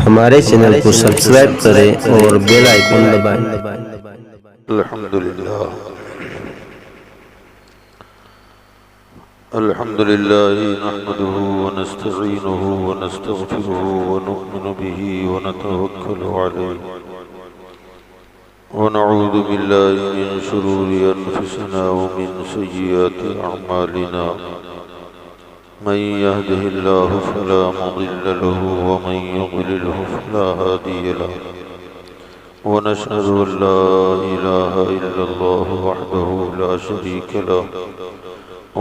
हमारे चैनल को सब्सक्राइब करें और बेल आइकन दबाएं। अल्हम्दुलिल्लाह नहमदुहु व नस्तईनुहु व नस्तगफिरुहु व नु'मिनु बिही व नतवक्कलु अलैहि व नऊज़ु बिल्लाहि मिन शुरूरि अनफुसिना व मिन सय्यिआति अअमालिना मन यहदिहिल्लाहु फला मुदिल्ल लहु व मन युद्लिलहु फला हादिय लहु व नशहदु अन ला इलाहा इल्लल्लाहु वहदहु ला शरीक लहु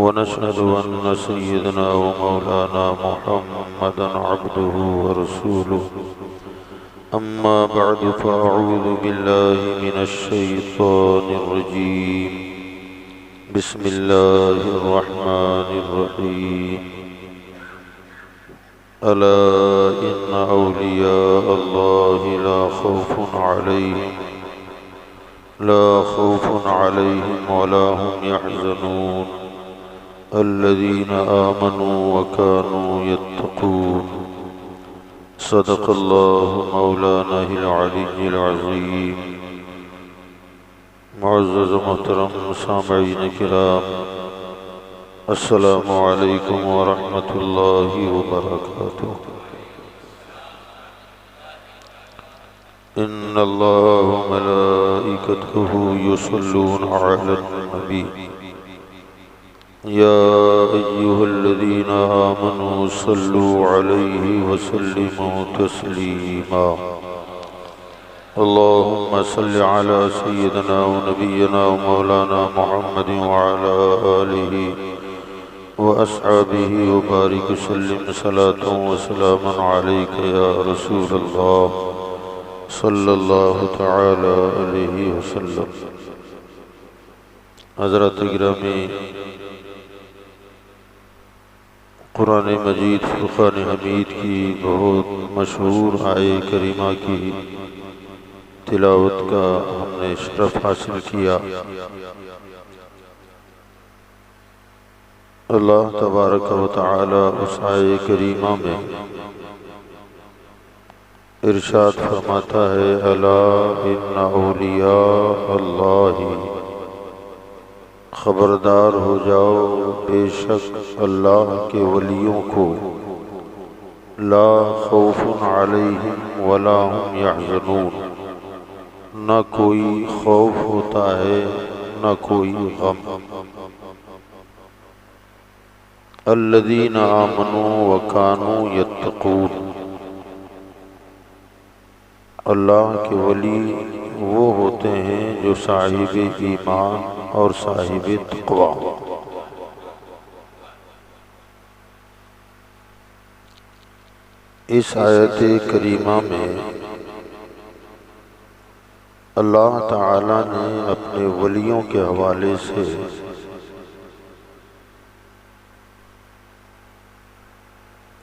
व नशहदु अन्न सय्यदना व मौलाना मुहम्मदन अब्दुहु व रसूलुहु अम्मा बअदु फ़अऊज़ु बिल्लाहि मिनश शैतानिर रजीम बिस्मिल्लाहिर रहमानिर रहीम अला इन्ना औलिया अल्लाहि ला खौफुन अलैहिम व ला हुम यहज़नून अल्लज़ीना आमनू व कानू यत्तक़ून सदक़ल्लाहु मौलानाहिल अलिय्यिल अज़ीम। मुअज़्ज़ज़ मोहतरम सामईन किराम, अस्सलामु अलैकुम व रहमतुल्लाहि व बरकातुहू। इन्नल्लाहा व मलाइकतहु युसल्लूना अलन नबी या अय्युहल्लज़ीना आमनू सल्लू अलैहि व सल्लिमू तस्लीमा। अल्लाहुम्मा सल्लि अला सय्यिदिना व नबिय्यिना व मौलाना मुहम्मदिन व अला आलिहि व अस्हाबिहि व बारिक वसल्लिम सलातन व सलामन अलैका या रसूलल्लाह सल्लल्लाहु तआला अलैहि वसल्लम। हज़रत गिरामी कुरान मजीद फुरक़ान हमीद की बहुत मशहूर आये करीमा की तिलावत का हमने शरफ हासिल किया। अल्लाह तबारक व तआला उस आये करीमा में इरशाद फरमाता है, अला इन्ना औलिया अल्लाहि, खबरदार हो जाओ बेशक अल्लाह के वलियों को, ला खौफुन अलैहिम वला हुम यहज़नून, न कोई खौफ होता है न कोई गम। अल्लज़ीना आमनू व कानू यत्तक़ून, अल्लाह के वली वो होते हैं जो साहिब ईमान और साहिब तक़वा। इस आयत करीमा में अल्लाह ताला ने अपने वलियों के हवाले से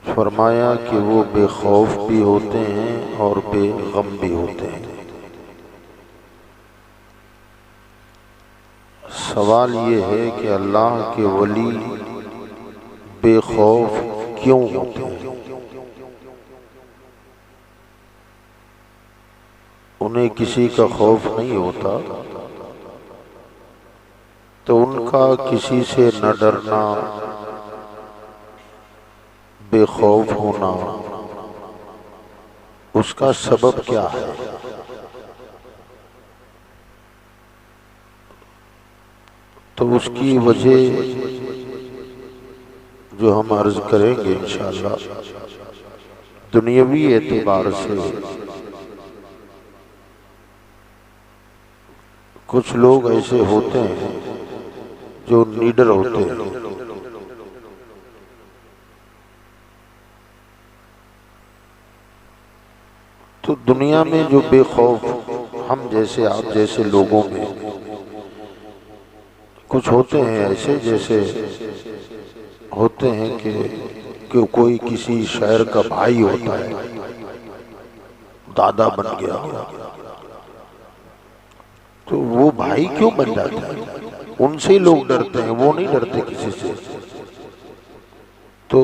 फरमाया कि वो बेखौफ भी होते हैं और बेगम भी होते हैं। सवाल ये है कि अल्लाह के वली बेखौफ क्यों होते हैं? उन्हें किसी का खौफ नहीं होता तो उनका किसी से न डरना, बेखौफ होना, उसका सबब क्या है? तो उसकी वजह जो हम अर्ज करेंगे इंशाअल्लाह, दुनियावी एतबार से कुछ लोग ऐसे होते हैं जो नीडर होते हैं। तो दुनिया में जो बेखौफ हम जैसे आप जैसे लोगों में कुछ होते हैं ऐसे, जैसे होते हैं कि कोई किसी शहर का भाई होता है, दादा बन गया, तो वो भाई क्यों बन जाता है? उनसे लोग डरते हैं, वो नहीं डरते किसी से। तो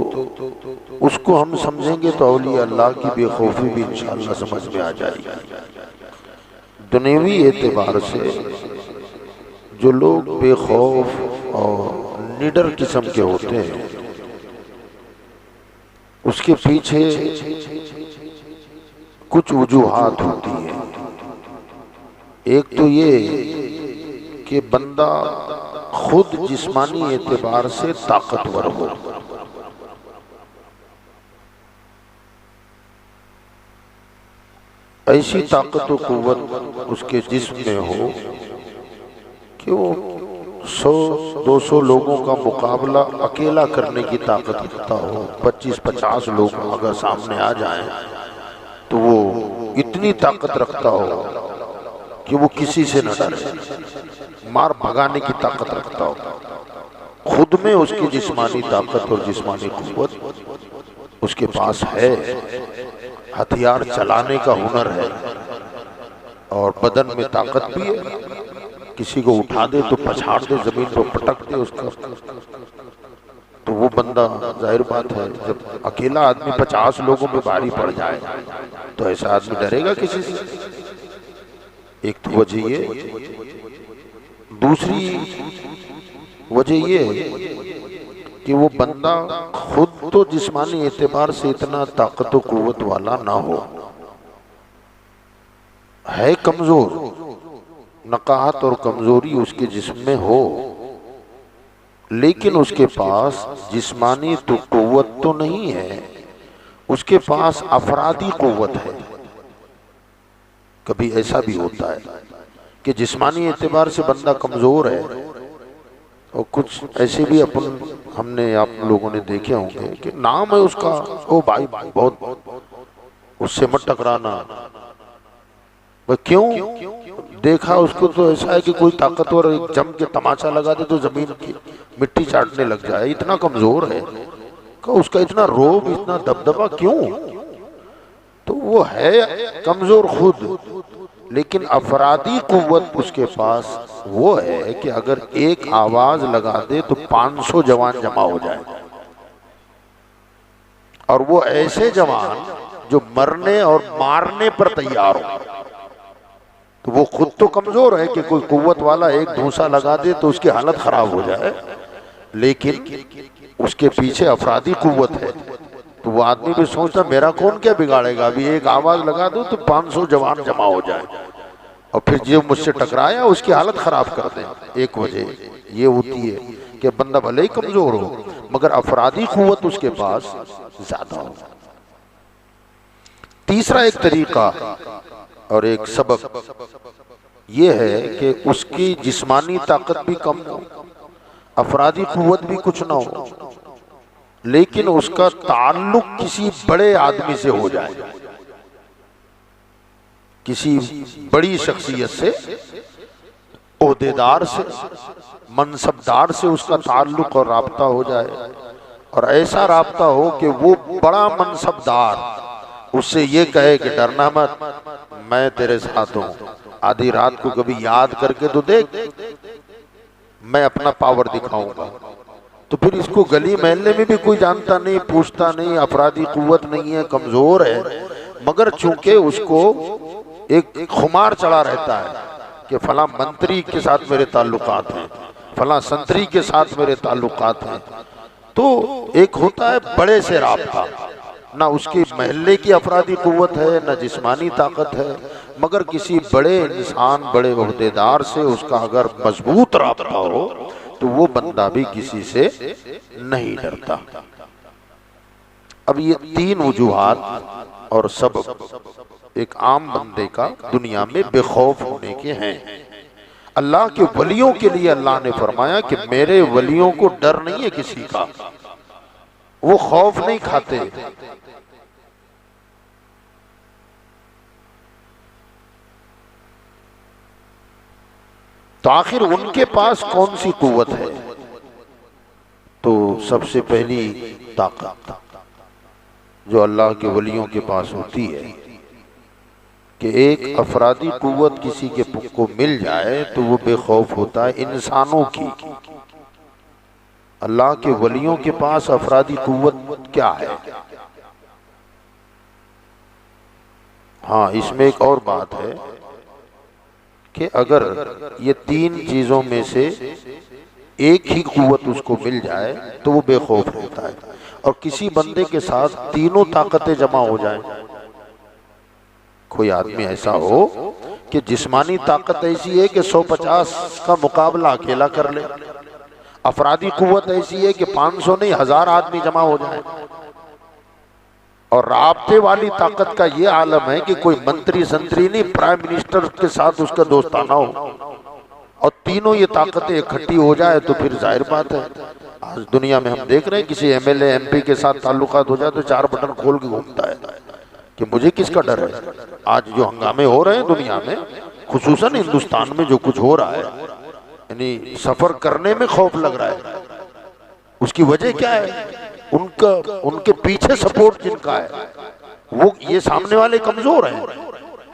उसको हम समझेंगे तो औलिया अल्लाह की बेखौफी भी इंशाअल्लाह समझ में आ जाएगी। दुनियावी एतबार से जो लोग बेखौफ और निडर किस्म के होते हैं, उसके पीछे कुछ वजूहात होती है। एक तो ये कि बंदा खुद जिस्मानी एतबार से ताकतवर हो, ऐसी ताकत और कुव्वत उसके जिस्म में हो कि वो 100-200 लोगों का मुकाबला अकेला करने की ताकत रखता हो। 25-50 लोग अगर सामने आ जाएं तो वो इतनी ताकत रखता हो कि वो किसी से न डरे, मार भगाने की ताकत रखता हो। खुद में उसकी जिस्मानी ताकत और जिस्मानी कुव्वत उसके पास है, हथियार चलाने का हुनर है और बदन में ताकत भी है। किसी को उठा दे तो पछाड़ दे, जमीन पर पटक दे उसका, तो वो बंदा जाहिर बात है जब अकेला आदमी 50 लोगों में भारी पड़ जाए तो ऐसा आदमी डरेगा किसी से। एक तो वजह ये, दूसरी वजह ये कि वो बंदा खुद तो जिस्मानी एतबार से इतना ताकत और कुव्वत वाला ना हो, है कमजोर, नकाहत और कमजोरी उसके जिस्म में हो, लेकिन उसके पास जिस्मानी तो कुव्वत तो नहीं है, उसके पास अफरादी कुव्वत है। कभी ऐसा भी होता है कि जिस्मानी एतबार से बंदा कमजोर है और कुछ ऐसे भी हमने आप लोगों ने देखे होंगे कि नाम है उसका, ओ भाई बहुत, उससे मत टकराना। क्यों? देखा उसको तो ऐसा है कि कोई ताकतवर एक जम के तमाचा लगा दे तो जमीन की मिट्टी चाटने लग जाए, इतना कमजोर है। उसका इतना रोब, इतना दबदबा क्यों? तो वो है कमजोर खुद, लेकिन अफरादी कुव्वत उसके पास वो है कि अगर एक आवाज लगा दे तो 500 जवान जमा हो जाए, और वो ऐसे जवान जो मरने और मारने पर तैयार हो। तो वो खुद तो कमजोर है कि कोई कुव्वत वाला एक धूसा लगा दे तो उसकी हालत खराब हो जाए, लेकिन उसके पीछे अफरादी कुव्वत है। तो वो आदमी भी सोचता मेरा कौन क्या बिगाड़ेगा, अभी एक आवाज लगा दो तो 500 जवान जमा हो जाए और फिर जो मुझसे टकराया उसकी हालत खराब कर दें। एक वजह ये होती है कि बंदा भले ही कमजोर हो मगर अफरादी कुव्वत उसके पास ज्यादा हो। तीसरा एक तरीका और एक सबक ये है कि उसकी जिस्मानी ताकत भी कम हो, अफरादी कुव्वत भी कुछ ना हो, लेकिन उसका ताल्लुक किसी बड़े आदमी से हो जाए, किसी बड़ी शख्सियत से, ओहदेदार से, मनसबदार से उसका ताल्लुक और राब्ता हो जाए। और ऐसा राब्ता हो कि वो बड़ा मनसबदार उससे ये कहे कि डरना मत, मैं तेरे साथ हूं, आधी रात को कभी याद करके तो देख, मैं अपना पावर दिखाऊंगा। तो फिर इसको गली महल्ले में भी कोई जानता नहीं, पूछता नहीं, अफरादी कुव्वत नहीं है, कमजोर है, मगर चूंकि उसको एक खुमार चढ़ा रहता है कि फला मंत्री के साथ मेरे ताल्लुकात हैं, फला संतरी के साथ मेरे ताल्लुकात हैं, तो एक होता है बड़े से राब्ता। ना उसकी महल्ले की अफरादी कुव्वत है, ना जिस्मानी ताकत है, मगर किसी बड़े इंसान, बड़े ओहदेदार से उसका अगर मजबूत राब्ता हो तो वो बंदा भी किसी से नहीं डरता। अब ये 3 वजूहात और सबब एक आम बंदे का दुनिया में बेखौफ होने के हैं। अल्लाह के वलियों के लिए अल्लाह ने फरमाया कि मेरे वलियों को डर नहीं है किसी का, वो खौफ नहीं खाते। तो आखिर उनके पास कौन सी कुव्वत है? तो सबसे पहली ताकत जो अल्लाह के वलियों के पास होती है कि एक अफरादी कुव्वत किसी के को मिल जाए तो वो बेखौफ होता है इंसानों की। अल्लाह के वलियों के पास अफरादी कुव्वत क्या है। हाँ, इसमें एक और बात है कि अगर ये तीन चीजों में से एक ही कुव्वत उसको मिल जाए तो वो बेखौफ रहता है, और किसी बंदे के साथ तीनों ताकतें जमा हो जाएं, कोई आदमी ऐसा हो कि जिस्मानी ताकत ऐसी है कि 150 का मुकाबला अकेला कर ले, अफरादी कुव्वत ऐसी है कि 500 नहीं 1000 आदमी जमा हो जाए, और राब्ते वाली ताकत का ये आलम है कि कोई मंत्री संतरी नहीं, प्राइम मिनिस्टर के साथ उसका दोस्ताना हो, और तीनों ये ताकतें इकट्ठी हो जाए तो फिर जाहिर बात है। आज दुनिया में हम देख रहे हैं किसी एमएलए एमपी के साथ ताल्लुकात हो जाए तो 4 बटन खोल के घूमता है कि मुझे किसका डर है। आज जो हंगामे हो रहे हैं दुनिया में, खुसूसन हिंदुस्तान में जो कुछ हो रहा है, यानी सफर करने में खौफ लग रहा है। उसकी वजह क्या है? उनके पीछे सपोर्ट जिनका है वो ये सामने वाले कमजोर हैं,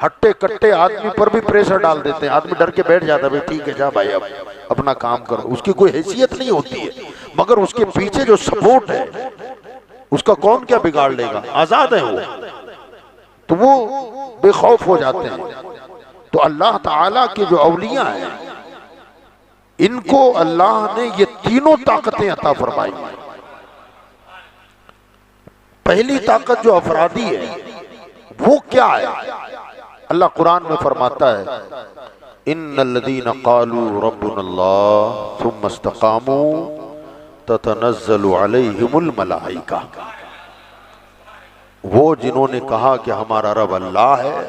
हट्टे कट्टे आदमी पर भी प्रेशर डाल देते हैं, आदमी डर के बैठ जाता है, भाई ठीक है जा भाई अब अपना काम करो, उसकी कोई हैसियत नहीं होती है, मगर उसके पीछे जो सपोर्ट है उसका कौन क्या बिगाड़ लेगा, आजाद है वो, तो वो बेखौफ हो जाते हैं। तो अल्लाह ताला के जो औलिया हैं इनको अल्लाह ने ये तीनों ताकतें अता फरमाई। पहली ताकत जो अफरादी है वो क्या है? अल्लाह कुरान में फरमाता है, इन्नल्लज़ीना क़ालू रब्बुनल्लाह सुम्मा इस्तक़ामू ततनज़्ज़लु अलैहिमुल मलाइका। वो जिन्होंने कहा कि हमारा रब अल्लाह है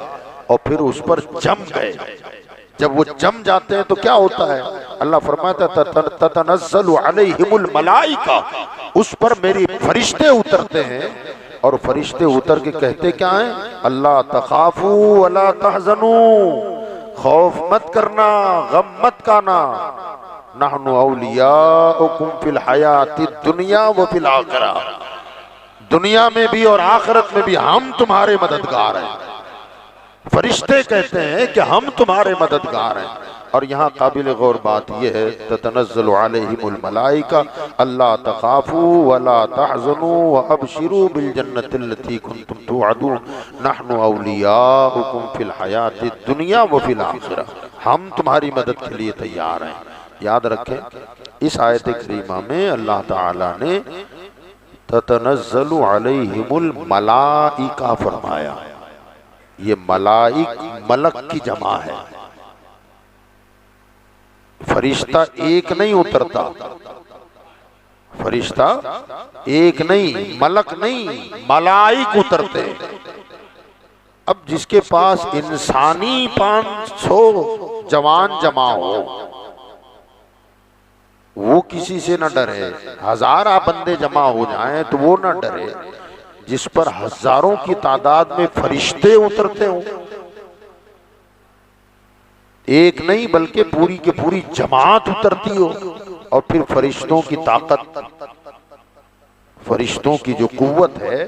और फिर उस पर जम गए, जब वो जम जाते हैं तो क्या होता है? अल्लाह फरमाता है ततनज़्ज़लु अलैहिमुल मलाइका, उस पर मेरी फरिश्ते उतरते हैं, और फरिश्ते उतर के कहते क्या है? अल्लाह तखाफू वला तहज़नू, खौफ मत करना, गम मत खाना, नहनु औलियाउकुम फिल हयातिद दुनिया व फिल आखिरह, दुनिया में भी और आखिरत में भी हम तुम्हारे मददगार हैं। फरिश्ते कहते हैं कि हम तुम्हारे मददगार हैं। और यहाँ काबिल गौर बात यह है, ततनज़्ज़लु अलैहिमुल मलाइका अल्ला तखाफू वला तहज़नू व अबशिरू बिल जन्नतिल्लती कुंतुम तुअदून नहनु औलियाउकुम फिल हयातिद दुनिया व फिल आखिरह, हम तुम्हारी मदद के लिए तैयार हैं। याद रखें, इस आयत करीमा में अल्लाह ताला ने ततनज़्ज़लु अलैहिमुल मलाइका फरमाया। ये मलाइक मलक की जमा है, फरिश्ता एक नहीं उतरता, फरिश्ता एक नहीं, मलक नहीं, मलाइक उतरते। अब जिसके पास इंसानी 500 जवान जमा हो वो किसी से न डरे, 1000 बंदे जमा हो जाएं तो वो न डरे, जिस पर हजारों की तादाद में फरिश्ते उतरते हो, एक नहीं बल्कि पूरी की पूरी जमात उतरती हो, और फिर फरिश्तों की ताकत, फरिश्तों की जो कुव्वत है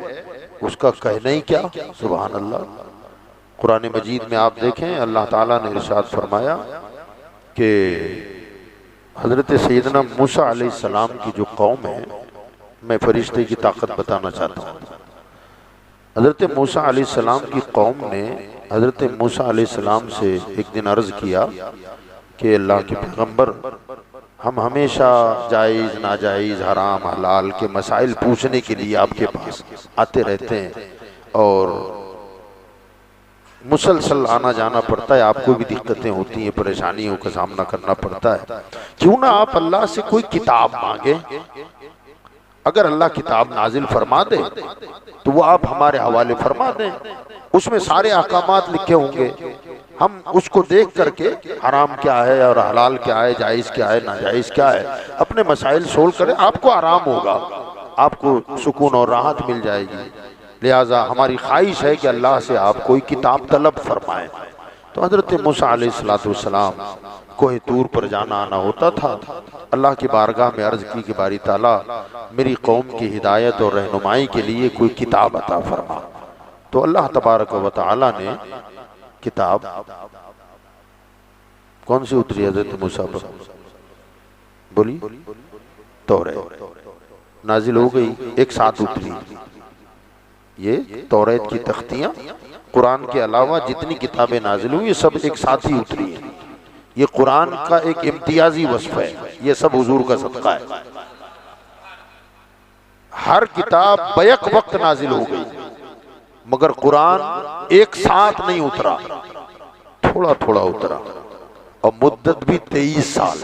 उसका कहना ही क्या, सुभान अल्लाह। कुरान मजीद में आप देखें अल्लाह ताला ने इरशाद फरमाया कि हजरत सैयदना मूसा अलैहिस्सलाम की जो कौम है, मैं फरिश्ते की ताकत बताना चाहता हूँ। हजरत मूसा अलैहिस्सलाम की कौम ने हजरत मूसा अलैहिस्सलाम से एक दिन अर्ज किया कि अल्लाह के पैगंबर, हम हमेशा जायज़ नाजायज़ हराम हलाल के मसाइल पूछने के लिए आपके पास आते रहते हैं, और मुसलसल आना जाना पड़ता है, आपको भी दिक्कतें होती हैं, परेशानियों का सामना करना पड़ता है, क्यों ना आप अल्लाह से कोई किताब मांगे, अगर अल्लाह किताब नाजिल फरमा दे तो वो आप हमारे हवाले फरमा दें, उसमें सारे अहकामात लिखे होंगे, हम उसको देख करके हराम क्या है और हलाल क्या है, जायज़ क्या है, नाजायज़ क्या है, अपने मसाइल सोल्व करें, आपको आराम होगा, आपको सुकून और राहत मिल जाएगी। लिहाजा हमारी ख्वाहिश है कि अल्लाह से आप कोई किताब तलब फरमाएं। तो हजरत मूसा अलैहिस्सलाम कोहे तूर पर जाना आना होता था, अल्लाह की बारगाह में अर्ज की कि बारी ताला मेरी कौम की हिदायत और रहनुमाई के लिए कोई किताब अता फरमा। तो अल्लाह तबारक व तआला ने किताब कौन सी उतरी हजरत मूसा पर, बोली तौरेत नाजिल हो गई, एक साथ उतरी। ये तौरेत की तख्तियां कुरान के अलावा जितनी किताबें नाजिल हुई ये सब एक साथ ही उतरी हैं। ये कुरान का एक इम्तियाजी वस्फ है, ये सब हुजूर का सदका है। हर किताब बैक वक्त नाजिल हो गई, मगर कुरान एक साथ नहीं उतरा, थोड़ा थोड़ा उतरा, और मुद्दत भी 23 साल।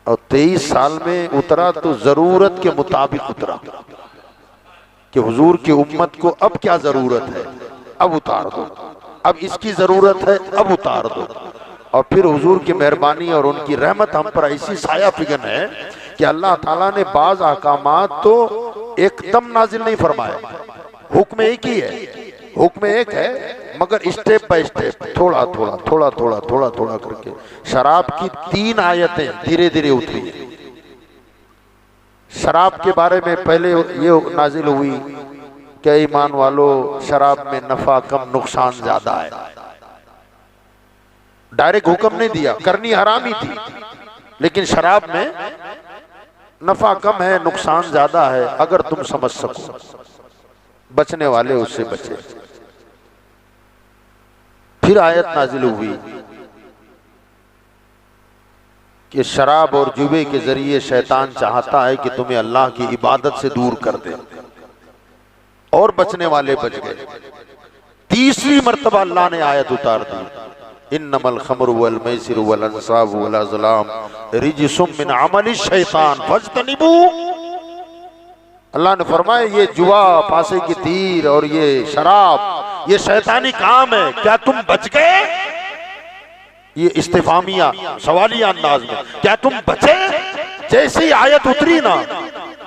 और 23 साल में उतरा तो जरूरत के मुताबिक उतरा कि हुजूर की उम्मत को अब क्या जरूरत है, अब उतार दो, अब इसकी जरूरत है, अब उतार दो। और फिर हुजूर की मेहरबानी और उनकी रहमत हम पर ऐसी साया फिगन है कि अल्लाह ताला ने बाज अहकामात तो एकदम नाजिल नहीं फरमाए। हुक्म एक ही है, हुक्म एक है, मगर स्टेप बाय स्टेप, थोड़ा थोड़ा थोड़ा थोड़ा थोड़ा थोड़ा करके। शराब की 3 आयतें धीरे धीरे उतरी हैं। शराब के बारे में पहले ये नाजिल हुई कि ईमान वालों, शराब में नफा कम नुकसान ज्यादा है। डायरेक्ट हुक्म नहीं दिया, करनी हराम ही थी, लेकिन शराब में नफा कम है, नुकसान ज्यादा है, अगर तुम समझ सको, बचने वाले उससे बचे। फिर आयत नाजिल हुई कि शराब और जुए के जरिए शैतान चाहता है कि तुम्हें अल्लाह की इबादत से दूर कर दे, और बचने वाले बच गए। तीसरी मर्तबा अल्लाह ने आयत उतार दी, इन्नमल खमरु वल मैसिरु वल अंसाबु वल अज़लाम रिजसुम मिन अमलि शैतान फज्तनिबू। अल्लाह ने फरमाया ये जुआ, पासे की तीर और ये शराब, ये शैतानी काम है, क्या तुम बच गए? ये इस्तिफामिया सवालिया अंदाज में, क्या तुम बचे? जैसे ही आयत उतरी ना,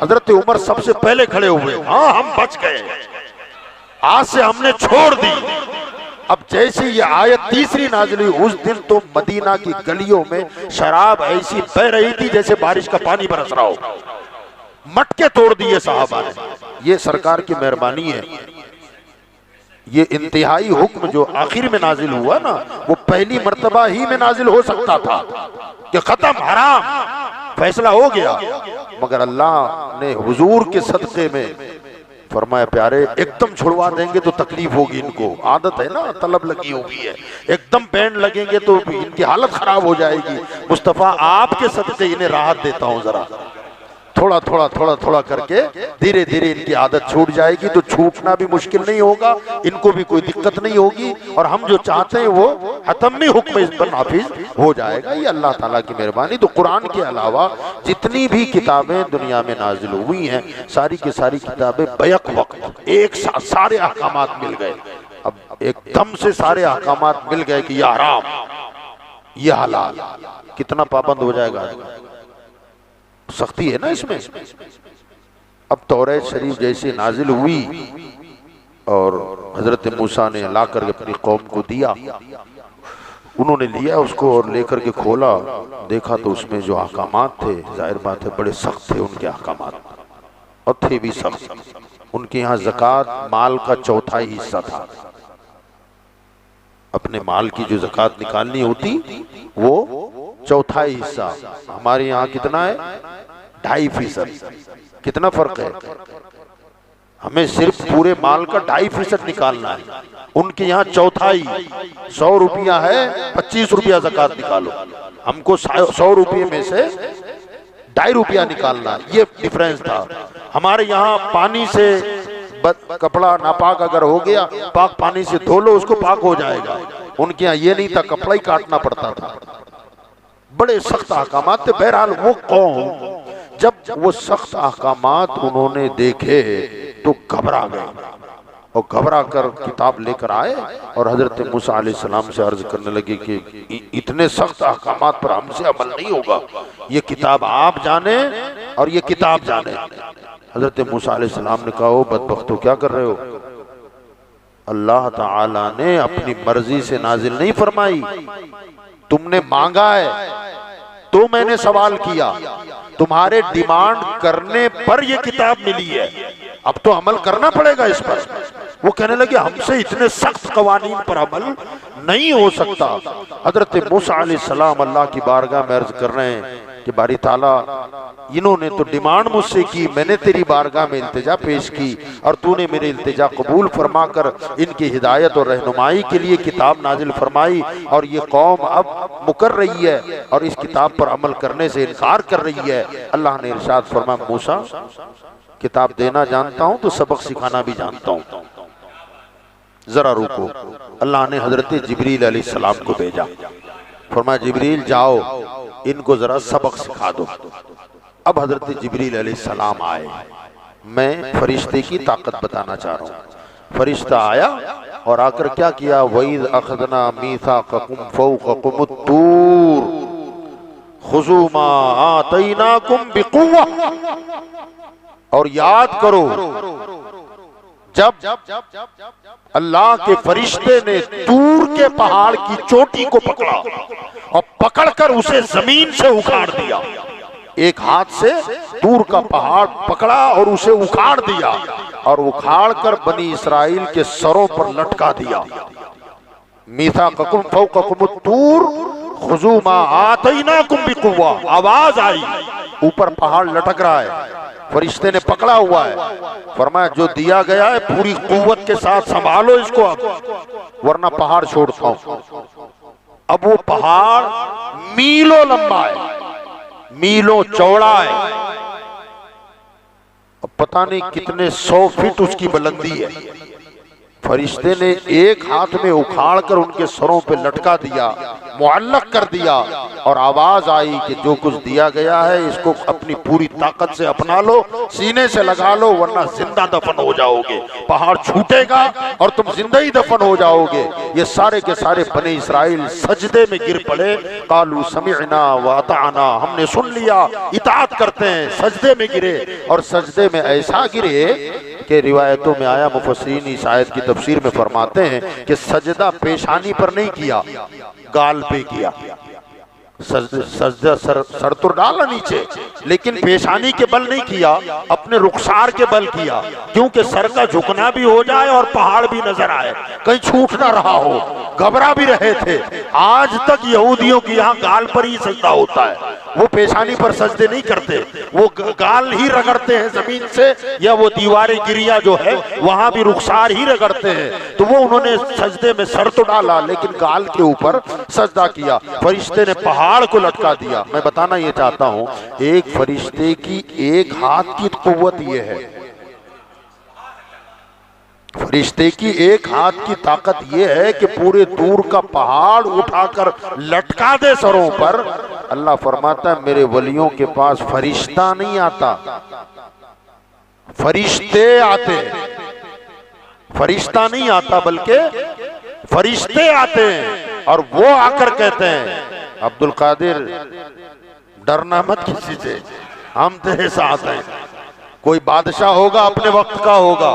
हजरत उमर सबसे पहले खड़े हुए, हाँ हम बच गए, आज से हमने छोड़ दी। अब जैसे ये आयत तीसरी नाज़िल हुई, उस दिन तो मदीना की गलियों में शराब ऐसी बह रही थी जैसे बारिश का पानी बरस रहा हो। मटके तोड़ दिए साहबा ने। ये सरकार की मेहरबानी है। ये इंतहाई हुक्म जो आखिर में नाजिल हुआ ना, वो पहली मर्तबा ही में नाजिल हो सकता था कि खत्म, हराम, फैसला हो गया, मगर अल्लाह ने हुजूर के सदक़े में फरमाया प्यारे एकदम छुड़वा देंगे तो तकलीफ होगी इनको, आदत है ना, तलब लगी हुई है, एकदम बैंड लगेंगे तो इनकी हालत खराब हो जाएगी। मुस्तफ़ा आपके सदक़े इन्हें राहत देता हूँ, जरा थोड़ा थोड़ा थोड़ा थोड़ा करके धीरे धीरे इनकी आदत छूट जाएगी, तो छूटना भी मुश्किल नहीं होगा, इनको भी कोई दिक्कत नहीं होगी, और हम जो चाहते हैं वो हतमी हुक्म इस पर नाफिज हो जाएगा। ये अल्लाह ताला की मेहरबानी। तो कुरान के अलावा जितनी भी किताबें दुनिया में नाजिल हुई हैं, सारी की सारी किताबें बैक वक्त एक साथ सारे अहकामात मिल गए। अब एकदम से सारे अहकामात मिल गए कि यह हराम, यह हलाल, कितना पाबंद हो जाएगा। सख्ती है ना इसमें। अब तौरात शरीफ जैसे नाजिल हुई और हजरत मूसा ने ला कर अपनी कौम को दिया, उन्होंने लिया उसको और लेकर के खोला, देखा तो उसमें जो अहकामात थे, जाहिर बात है बड़े सख्त थे उनके अहकामात, और थे भी सख्त। उनके यहाँ ज़कात माल का 1/4 हिस्सा था। अपने माल की जो ज़कात निकालनी होती वो 1/4 हिस्सा, हमारे यहाँ कितना है 2.5%। कितना फर्क है, हमें सिर्फ पूरे माल का 2.5% निकालना है, उनके यहाँ 1/4। 100 रुपया है, 25 रुपया ज़कात निकालो, हमको 100 रुपये में से 2.5 रुपया निकालना, ये डिफरेंस था। हमारे यहाँ पानी से कपड़ा नापाक अगर हो गया, पाक पानी से धो लो उसको, पाक हो जाएगा। उनके यहाँ ये नहीं था, कपड़ा ही काटना पड़ता था। बड़े सख्त अहकामात थे। बहरहाल वो कौम जब वो सख्त अहकामात उन्होंने देखे तो घबरा गए, और घबरा कर किताब लेकर आए और हजरत मूसा अलैहिस्सलाम से अर्ज करने लगे कि इतने सख्त अहकामात पर हमसे अमल नहीं होगा, ये किताब आप जाने और ये किताब जाने। हजरत मूसा अलैहिस्सलाम ने कहा, ओ बदबख्तो क्या कर रहे हो, अल्लाह ताला ने अपनी मर्जी से नाजिल नहीं फरमाई, तुमने मांगा है तो मैंने सवाल किया, तुम्हारे डिमांड करने पर यह किताब मिली है, अब तो अमल करना पड़ेगा इस पर। वो कहने लगे हमसे इतने सख्त कवानीन पर अमल नहीं हो सकता। हजरत मूसा अलैहिस्सलाम अल्लाह की बारगाह में अर्ज कर रहे हैं, कि बारी ताला इन्होंने तो डिमांड मुझसे की, मैंने तेरी बारगाह में इल्तिजा पेश की और तूने मेरे इल्तिजा कबूल फरमाकर इनकी हिदायत और रहनुमाई के लिए किताब नाजिल फरमाई, और ये कौम अब मुकर रही है और इस किताब पर अमल करने से इनकार कर रही है। अल्लाह ने इरशाद फरमाया, मूसा किताब देना जानता हूं तो सबक सिखाना भी जानता हूं, जरा रुको। अल्लाह ने हजरत जिब्रील अलैहिस्सलाम को भेजा, फरमाया जिब्रील जाओ इनको जरा सबक सिखा दो। अब हजरत जिब्रील अलैहिस्सलाम आए, मैं फरिश्ते की ताकत बताना चाह रहा हूँ। फरिश्ता आया और आकर क्या किया, वईद अखदना मीसाकुम फौककुम तूर खुजू मा आतैनाकुम बिकुव्वा, और याद करो जब अल्लाह के फरिश्ते ने तूर के पहाड़ की चोटी को पकड़ा और पकड़कर उसे जमीन से उखाड़ दिया। एक हाथ से तूर का पहाड़ पकड़ा और उसे उखाड़ दिया और उखाड़ कर बनी इसराइल के सरों पर लटका दिया। मीसाकुम फौककुम तूर खुजू मा आतैनाकुम बिकुव्वा, आवाज आई, ऊपर पहाड़ लटक रहा है, फरिश्ते ने पकड़ा हुआ है, फरमाया जो दिया गया है पूरी कुव्वत के साथ संभालो इसको, अब वरना पहाड़ छोड़ता हूं। अब वो पहाड़ मीलों लंबा है, मीलों चौड़ा है, अब पता नहीं कितने 100 फीट उसकी बुलंदी है। फरिश्ते ने एक हाथ में उखाड़ कर उनके सरों पे लटका दिया, मुअल्लक कर दिया, और आवाज आई कि जो कुछ दिया गया है इसको अपनी पूरी ताकत से अपना लो, सीने से लगा लो, वरना जिंदा दफन हो जाओगे। पहाड़ छूटेगा और तुम जिंदा ही दफन हो जाओगे। ये सारे के सारे बने इसराइल सजदे में गिर पड़े, कालू समिअना व अताअना, हमने सुन लिया इताअत करते हैं, सजदे में गिरे। और सजदे में ऐसा गिरे कि रिवायतों में आया, मुफस्सिरीन इस आयत की तफसीर में फरमाते हैं कि सजदा पेशानी पर नहीं किया, गाल पे किया। सजदा सर तो डाला नीचे, लेकिन पेशानी के बल नहीं किया, अपने रुखसार के बल किया, क्योंकि सर का झुकना भी हो जाए और पहाड़ भी नजर आए, कहीं छूट ना रहा हो। घबरा भी रहे थे। आज तक यहूदियों की यहाँ गाल पर ही सजदा होता है, वो पेशानी पर सजदे नहीं करते, वो गाल ही रगड़ते हैं जमीन से, या वो दीवारें गिरिया जो है वहां भी रुखसार ही रगड़ते हैं। तो वो उन्होंने सजदे में सर तो डाला लेकिन गाल के ऊपर सजदा किया। फरिश्ते ने पहाड़ को लटका दिया। मैं बताना ये चाहता हूं, एक फरिश्ते की एक हाथ की कुव्वत ये है, फरिश्ते की एक हाथ की ताकत यह है कि पूरे दूर का पहाड़ उठाकर लटका दे सरों पर। अल्लाह फरमाता है मेरे वलियों के पास फरिश्ता नहीं आता, फरिश्ते आते हैं। फरिश्ता नहीं आता बल्कि फरिश्ते आते हैं, और वो आकर कहते हैं अब्दुल कादिर डरना मत किसी से, हम तेरे साथ हैं। कोई बादशाह होगा अपने वक्त का होगा,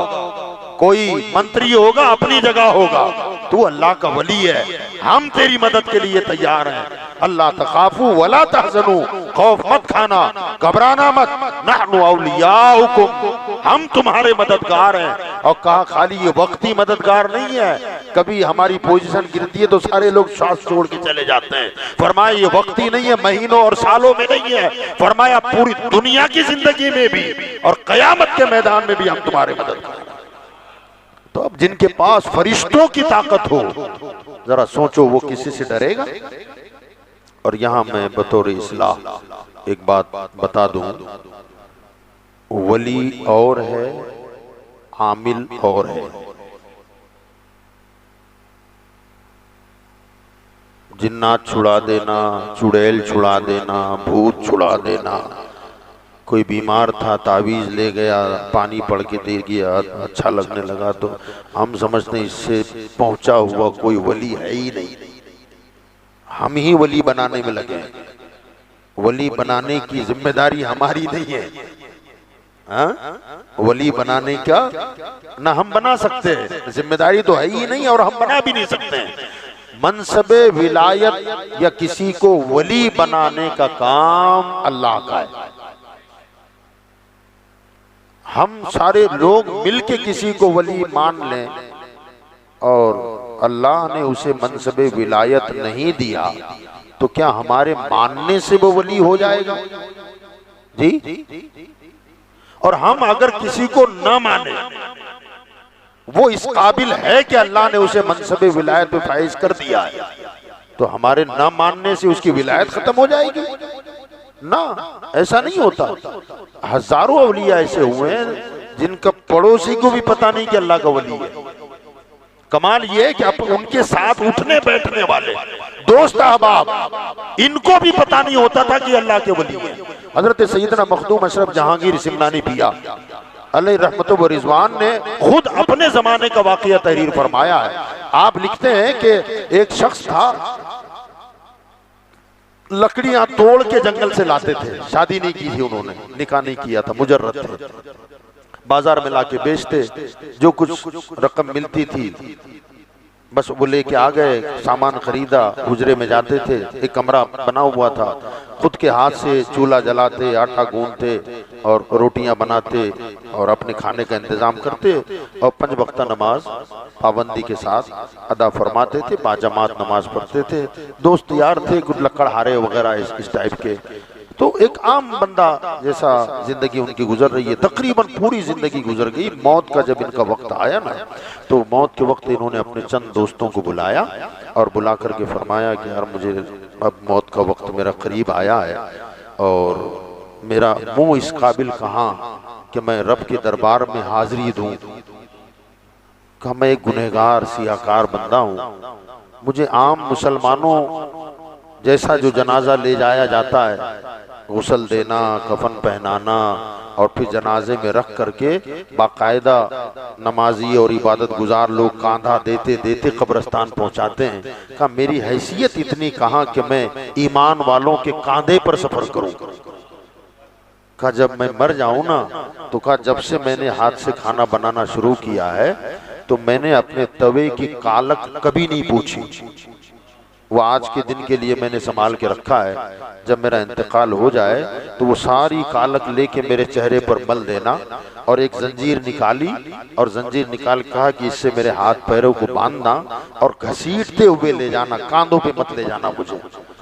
कोई मंत्री होगा अपनी जगह होगा, तू अल्लाह का वली है, हम तेरी मदद के लिए तैयार हैं। अल्लाह तखाफू वला तहज़नू, खौफ मत खाना, घबराना मत, नहनु औलियाउकुम, हम तुम्हारे मददगार हैं। और कहा खाली ये वक्ती मददगार नहीं है, कभी हमारी पोजीशन गिरती है तो सारे लोग सांस छोड़ के चले जाते हैं। फरमाया ये वक्ती नहीं है, महीनों और सालों में नहीं है, फरमाया पूरी दुनिया की जिंदगी में भी और कयामत के मैदान में भी हम तुम्हारे मददगार हैं। तो अब जिनके पास फरिश्तों की ताकत हो, जरा सोचो वो किसी से डरेगा। और यहां मैं बतौर इस्लाह एक बात बता दूं, वली और है, आमिल और है। जिन्नात छुड़ा देना, चुड़ैल छुड़ा देना, भूत छुड़ा देना, कोई बीमार था तावीज़ ले गया, पानी पड़ के दे गया, अच्छा लगने लगा, तो हम समझते हैं इससे पहुंचा हुआ कोई वली है ही नहीं, हम ही वली बनाने में लगे हैं। वली बनाने की जिम्मेदारी हमारी नहीं है, हाँ? वली बनाने का ना हम बना सकते हैं, जिम्मेदारी तो है ही नहीं और हम बना भी नहीं सकते हैं। मनसबे विलायत या किसी को वली बनाने का काम अल्लाह का है। हम सारे लोग मिलके किसी को वली मान लें और अल्लाह ने उसे मनसबे विलायत नहीं दिया, तो क्या हमारे मानने से वो वली हो जाएगा जी? और हम अगर किसी को न माने, वो इस काबिल है कि अल्लाह ने उसे मनसबे विलायत पे फाइज कर दिया है, तो हमारे न मानने से उसकी विलायत खत्म हो जाएगी ना? ऐसा नहीं होता। हजारों अवलिया ऐसे हुए हैं जिनका पड़ोसी को भी पता नहीं कि अल्लाह का वली है। कमाल ये है कि आप उनके साथ उठने बैठने वाले दोस्त अहबाब, इनको भी पता नहीं होता था कि अल्लाह के वली है। हजरत सैयदना मखदूम अशरफ जहांगीर सिमनानी पिया अलैहि रहमतुल्लाह व रिजवान ने खुद अपने जमाने का वाकया तहरीर फरमाया है। आप लिखते हैं कि एक शख्स था, लकड़ियां तोड़ के जंगल से लाते थे, शादी नहीं की थी उन्होंने, निकाह नहीं किया था, मुजर्रद थे, बाजार में लाके बेचते, जो कुछ रकम मिलती थी बस वो लेके आ गए, सामान खरीदा, हुजरे में जाते थे, एक कमरा बना हुआ था, खुद के हाथ से चूल्हा जलाते, आटा गूंदते और रोटियां बनाते और अपने खाने का इंतजाम करते और 5 वक्ता नमाज पाबंदी के साथ अदा फरमाते थे, बाजमात नमाज पढ़ते थे। दोस्त यार थे कुछ लकड़हारे वगैरह इस टाइप के। तो एक आम बंदा जैसा जिंदगी उनकी गुजर रही है, तकरीबन पूरी जिंदगी गुजर गई। मौत का जब इनका वक्त आया ना, तो मौत के वक्त इन्होंने अपने चंद दोस्तों को बुलाया और बुला करके फरमाया कि यार मुझे अब मौत का वक्त मेरा करीब आया है और मेरा मुंह इस काबिल कहाँ कि मैं रब के दरबार में हाजिरी दूं, कि मैं एक गुनहगार सियाकार बंदा हूँ। मुझे आम मुसलमानों जैसा जो जनाजा ले जाया जाता है, गुस्ल देना, कफन पहनाना और फिर जनाजे में रख करके बाकायदा नमाजी और इबादत गुजार लोग कांधा देते देते कब्रिस्तान पहुंचाते हैं। कहा मेरी हैसियत इतनी कहाँ कि मैं ईमान वालों के कांधे पर सफर करूं। कहा जब मैं मर जाऊं ना, तो कहा जब से मैंने हाथ से खाना बनाना शुरू किया है तो मैंने अपने तवे की कालक कभी नहीं पूछी। वो आज के दिन के लिए मैंने संभाल के रखा है, जब मेरा इंतकाल हो जाए तो वो सारी कालक लेके मेरे चेहरे पर मल देना। और एक जंजीर निकाली और जंजीर निकाल कहा कि इससे मेरे हाथ पैरों को बांधना और घसीटते हुए ले जाना, कांधों पे मत ले जाना मुझे,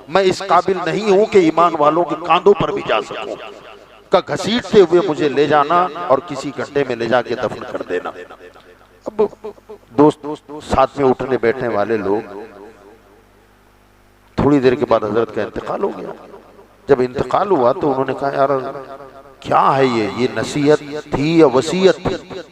मैं इस काबिल नहीं हूं कि ईमान वालों के कांधों पर भी जा सकूं। का घसीटते हुए मुझे ले जाना और किसी गड्ढे में ले जाके दफन कर देना। अब दोस्त साथ में उठने बैठने वाले लोग, थोड़ी देर के बाद हजरत का इंतकाल हो गया। जब इंतकाल हुआ तो उन्होंने कहा यार क्या है ये नसीहत थी या वसीयत थी?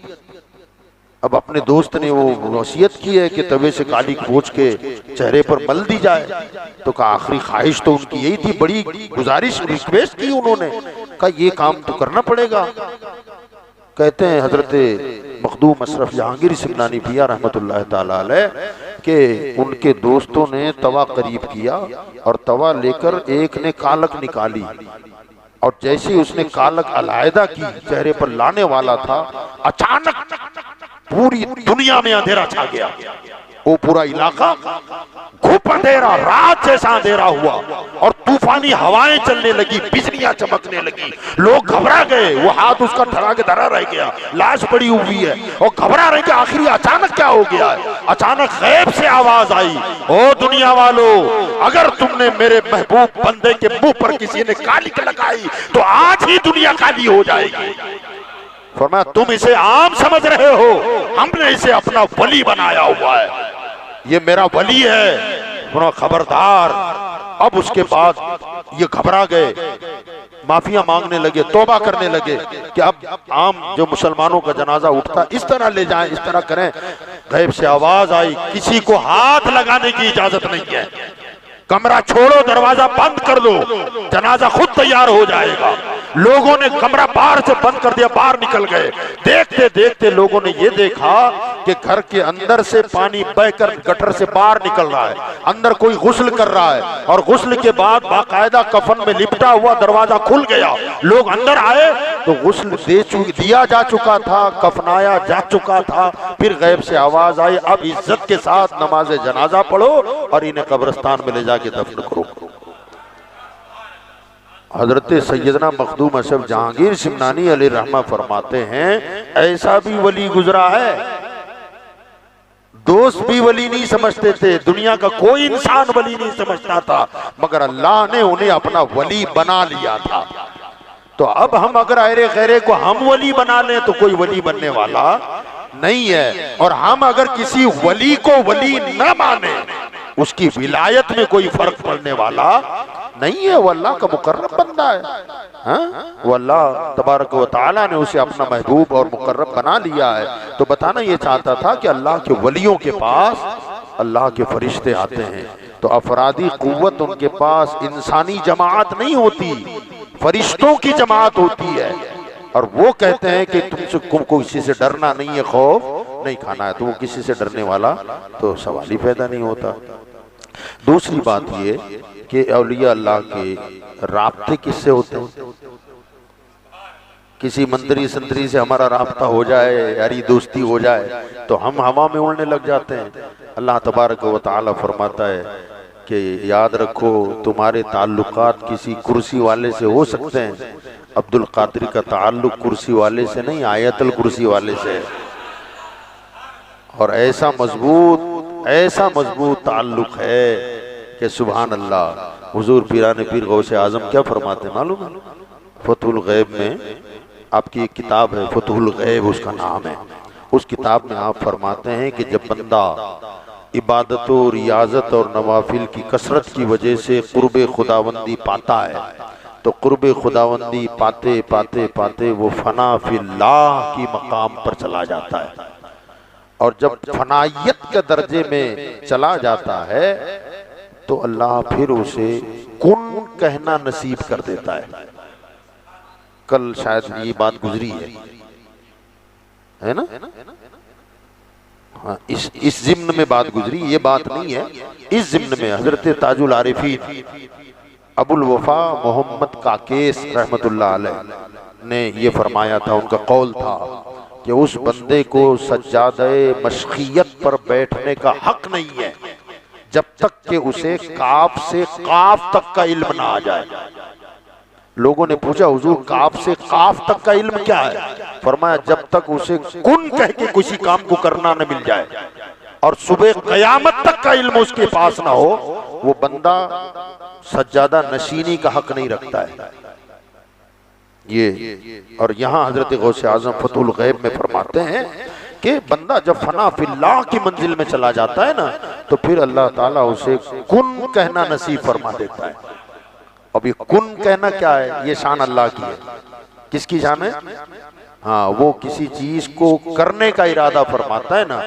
अब अपने दोस्त ने वो वसीयत की है कि तवे से काली पोंछ के चेहरे पर मल दी जाए। तो कहा आखिरी ख्वाहिश तो उनकी यही थी, बड़ी गुजारिश रिक्वेस्ट की उन्होंने, कहा ये काम तो करना पड़ेगा। कहते हैं हजरत मखदूम अशरफ जहांगीर सिमनानी पिया रहमतुल्लाह ताला अलैह के उनके दोस्तों ने तवा करीब किया और तवा लेकर एक ने कालक निकाली और जैसे ही उसने कालक अलहदा की चेहरे पर लाने वाला था, अचानक पूरी दुनिया में अंधेरा छा गया। वो पूरा इलाका घुप अंधेरा, रात जैसा अंधेरा हुआ और तूफानी हवाएं चलने लगी, बिजलियां चमकने लगी। लोग घबरा गए, वो हाथ उसका ठरा के धरा रह गया, लाश पड़ी हुई है और घबरा रहे कि आखिर अचानक क्या हो गया है। अचानक गैब से आवाज आई, ओ दुनिया वालों, अगर तुमने मेरे महबूब बंदे के मुंह पर किसी ने कालिक लगाई तो आज ही दुनिया काली हो जाएगी। फरमाया तुम इसे आम समझ रहे हो, हमने इसे अपना वली बनाया हुआ है, ये मेरा वली है, खबरदार। अब उसके बाद ये घबरा गए, माफिया मांगने लगे, तौबा करने लगे कि अब आम जो मुसलमानों का जनाजा उठता इस तरह ले जाएं, इस तरह करें। गैब से आवाज आई, किसी को हाथ लगाने की इजाजत नहीं है, कमरा छोड़ो, दरवाजा बंद कर दो, जनाजा खुद तैयार हो जाएगा। लोगों ने कमरा बाहर से बंद कर दिया, बाहर निकल गए। देखते देखते लोगों ने ये देखा कि घर के अंदर से पानी बहकर गटर से बाहर निकल रहा है, अंदर कोई गुस्ल कर रहा है और गुस्ल के बाद बाकायदा कफन में लिपटा हुआ दरवाजा खुल गया। लोग अंदर आए तो गुस्ल दिया जा चुका था, कफनाया जा चुका था। फिर गैब से आवाज आई, अब इज्जत के साथ नमाज जनाजा पढ़ो और इन्हें कब्रिस्तान में ले जाके दफन करो। हजरत सैयदना मखदूम अशरफ जहांगीर सिमनानी अलैहि रहमा फरमाते हैं, ऐसा भी वली गुजरा है दोस्त भी वली नहीं समझते थे, दुनिया का कोई इंसान वली नहीं समझता था, मगर अल्लाह ने उन्हें अपना वली बना लिया था। तो अब हम अगर अरे गैरे को हम वली बना लें तो कोई वली बनने वाला नहीं है, और हम अगर किसी वली को वली न माने उसकी विलायत में कोई फर्क पड़ने वाला नहीं है। वो अल्लाह का मुकर्रम बंदा है, हाँ? वो अल्लाह तबारक व तआला ने उसे अपना महबूब और मुकर्रम बना लिया है। तो बताना ये चाहता था कि अल्लाह के वलियों के पास अल्लाह के फरिश्ते आते हैं, तो अफरादी कुव्वत उनके पास इंसानी जमात नहीं होती, फरिश्तों की जमात होती है। और वो कहते हैं कि तुमको किसी से डरना नहीं है, खौफ नहीं खाना है, तो वो किसी से डरने वाला तो सवाल ही पैदा नहीं होता। दूसरी बात ये कि औलिया अल्लाह के राब्ते किससे होते हैं? किसी मंत्री संतरी से हमारा राब्ता हो जाए, यारी दोस्ती हो जाए, तो हम हवा में उड़ने लग जाते हैं। अल्लाह तबारक व तआला फरमाता है कि याद रखो तुम्हारे ताल्लुकात किसी कुर्सी वाले से हो सकते हैं, अब्दुल कादिर का ताल्लुक कुर्सी वाले से नहीं, आयतुल कुर्सी वाले से। और ऐसा मजबूत ताल्लुक है कि सुभान अल्लाह। हुजूर पीराने पीर गौसे आजम क्या फरमाते मालूम है? फतहुल गैब में आपकी एक किताब है, फतहुल गैब उसका नाम है। उस किताब में आप फरमाते हैं कि जब बंदा इबादत और रियाजत और नवाफिल की कसरत की वजह से कुर्बे खुदावंदी पाता है, तो कुर्बे खुदावंदी पाते पाते पाते वो फना फिल्लाह की मकाम पर चला जाता है। और जब फनायत के दर्जे में चला जाता है तो अल्लाह फिर उसे कुन कहना नसीब कर देता है। कल शायद ये बात गुजरी है ना? हाँ, इस जिम्न में बात गुजरी, ये बात नहीं है, इस जिम्न में हजरत ताजुल आरिफीन अबुल वफा मोहम्मद काकेस रहमतुल्लाह अलैह ने ये फरमाया था, उनका कौल था कि उस बंदे को सज्जादे मशखियत पर बैठने का हक नहीं है जब तक कि उसे काफ से काफ तक का इल्म ना आ जाए। लोगों ने पूछा हुजूर काफ से काफ तक का इल्म क्या है? फरमाया जब तक उसे कुन कह के किसी काम को करना न मिल जाए और सुबह कयामत तक का इल्म उसके पास ना हो, वो बंदा सज्जादा नशीनी का हक नहीं रखता है। ये और यहाँ हजरत गौसे आजम फतहुल गैब में फरमाते हैं कि बंदा जब फना फिल्लाह की मंजिल में चला जाता है ना, तो फिर अल्लाह ताला उसे कुन कहना नसीब फरमा देता है। अब ये कुन कहना क्या है? ये शान अल्लाह की है। किसकी शान है? हाँ, वो किसी चीज को करने का इरादा फरमाता है ना,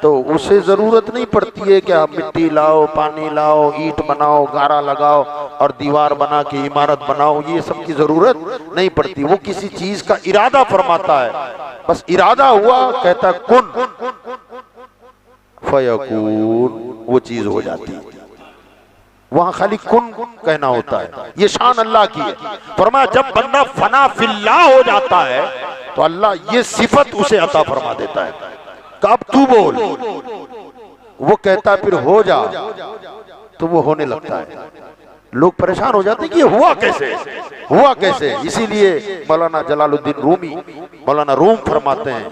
तो उसे जरूरत नहीं पड़ती है कि आप मिट्टी लाओ, पानी लाओ, ईंट बनाओ, गारा लगाओ और दीवार बना के इमारत बनाओ, ये सब की जरूरत नहीं पड़ती। वो किसी चीज का इरादा फरमाता है, बस इरादा हुआ, कहता कुन फयकून, वो चीज हो जाती है। वहां खाली कुन कहना होता है। ये शान अल्लाह की है। फरमाया जब बंदा फना फिल्लाह हो जाता है तो अल्लाह ये सिफत उसे अता फरमा देता है। कब तू बोल, वो कहता फिर हो जा, तो वो होने लगता है। लोग परेशान हो जाते हैं कि ये हुआ कैसे। इसीलिए मौलाना जलालुद्दीन रूमी, मौलाना रूम फरमाते हैं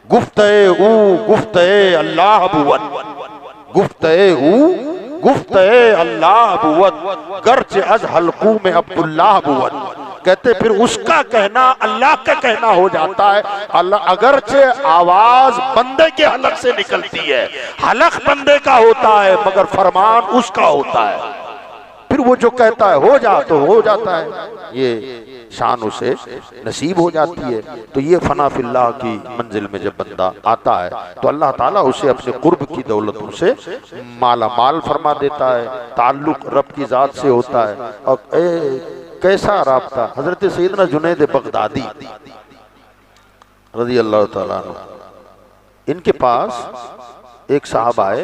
गुफ्ते अल्लाह बुवत, गुफ्ते अल्लाह बुवत गर्ज अज हल्कू में अब्दुल्लाह बुवत। कहते फिर उसका कहना अल्लाह का कहना हो जाता है। अल्लाह अगरचे आवाज बंदे के हलक से निकलती है, हलक बंदे का होता है मगर फरमान उसका होता है। फिर वो जो कहता है हो जा तो हो जाता है, ये शान उसे नसीब हो जाती है। तो ये फना फिल्लाह की मंजिल में जब बंदा आता है तो अल्लाह ताला उसे अपने कुर्ब की दौलतों से माला माल फरमा देता है। ताल्लुक रब की जात से होता है। और कैसा राब्ता! हजरत सैयदना जुनैद बगदादी रज़ी अल्लाह ताला अन्हु, इनके पास एक साहब आए,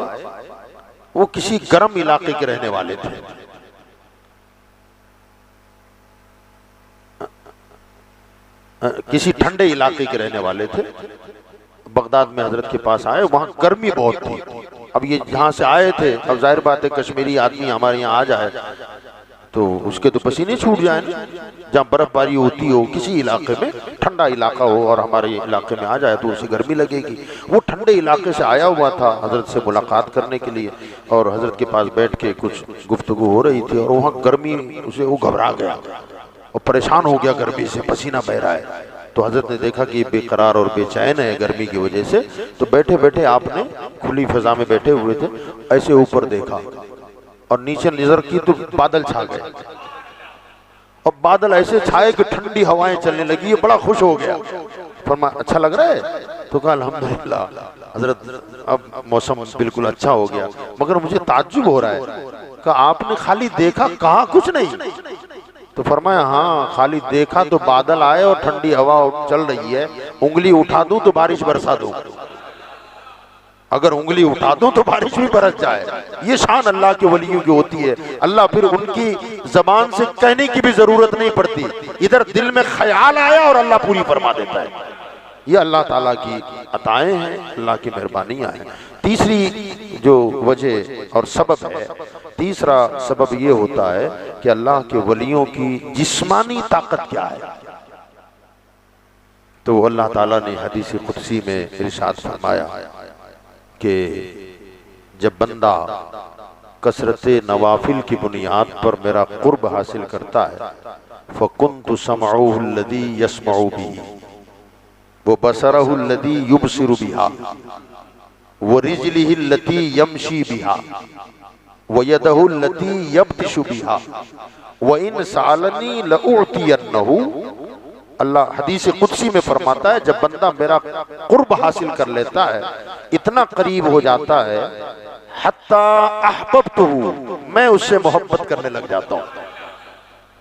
वो किसी गर्म इलाके के रहने वाले थे। किसी ठंडे इलाके के रहने वाले थे। बगदाद में हजरत के पास आए, वहां गर्मी बहुत थी। अब ये जहां से आए थे, अब जाहिर बात है कश्मीरी आदमी हमारे यहाँ आ जाए तो उसके तो पसीने छूट जाए ना। जहाँ बर्फबारी होती हो, किसी इलाके में ठंडा इलाका हो और हमारे इलाके में आ जाए तो उसे गर्मी लगेगी। वो ठंडे इलाके से आया हुआ था हजरत से मुलाकात करने के लिए, और हजरत के पास बैठ के कुछ गुफ्तगू हो रही थी, और वहाँ गर्मी उसे वो घबरा गया और परेशान हो गया, गर्मी से पसीना बह रहा है। तो हजरत ने देखा कि बेकरार और बेचैन है गर्मी की वजह से, तो बैठे बैठे आपने खुली फिजा में बैठे हुए थे, ऐसे ऊपर देखा और नीचे नजर की तो बादल छा गए, और बादल ऐसे छाए कि ठंडी हवाएं चलने लगी। ये बड़ा खुश हो गया, फरमाया अच्छा लग रहा है? तो कहा अल्हम्दुलिल्लाह हजरत अब मौसम बिल्कुल अच्छा हो गया, मगर मुझे ताज्जुब हो रहा है। कहा आपने खाली देखा, कहा कुछ नहीं? तो फरमाया हाँ, खाली देखा तो बादल आए और ठंडी हवा चल रही है, उंगली उठा दूं तो बारिश बरसा दूं, अगर उंगली उठा दूं तो बारिश भी बरस जाए। ये शान अल्लाह के वलियों की होती है। अल्लाह फिर उनकी जबान से कहने की भी जरूरत नहीं पड़ती, इधर दिल में ख्याल आया और अल्लाह पूरी फरमा देता है। ये अल्लाह ताला की अताएं हैं, अल्लाह की मेहरबानियां हैं। तीसरी जो वजह और सबब है, तीसरा सबब ये होता है कि अल्लाह के वलियों की जिस्मानी ताकत क्या है। तो अल्लाह ताला ने हदीस कुदसी में इरशाद फरमाया कि जब बंदा कसरत नवाफिल की बुनियाद पर मेरा कुर्ब हासिल करता है, फकुन्तु समअहु अल्लज़ी यस्मअु बिही व बसरहु अल्लज़ी युबसिरु बिहा व रिजलिही अल्लती यमशी बिहा व यदहु अल्लती यब्तिशु बिहा व इन सालनी लउतियन्नहु। अल्लाह हदीस कुदसी में फरमाता है, जब बंदा मेरा कुर्ब हासिल कर लेता है, इतना करीब हो जाता है, हत्ता अहबब्तुहु, मैं उससे मोहब्बत करने लग जाता हूँ,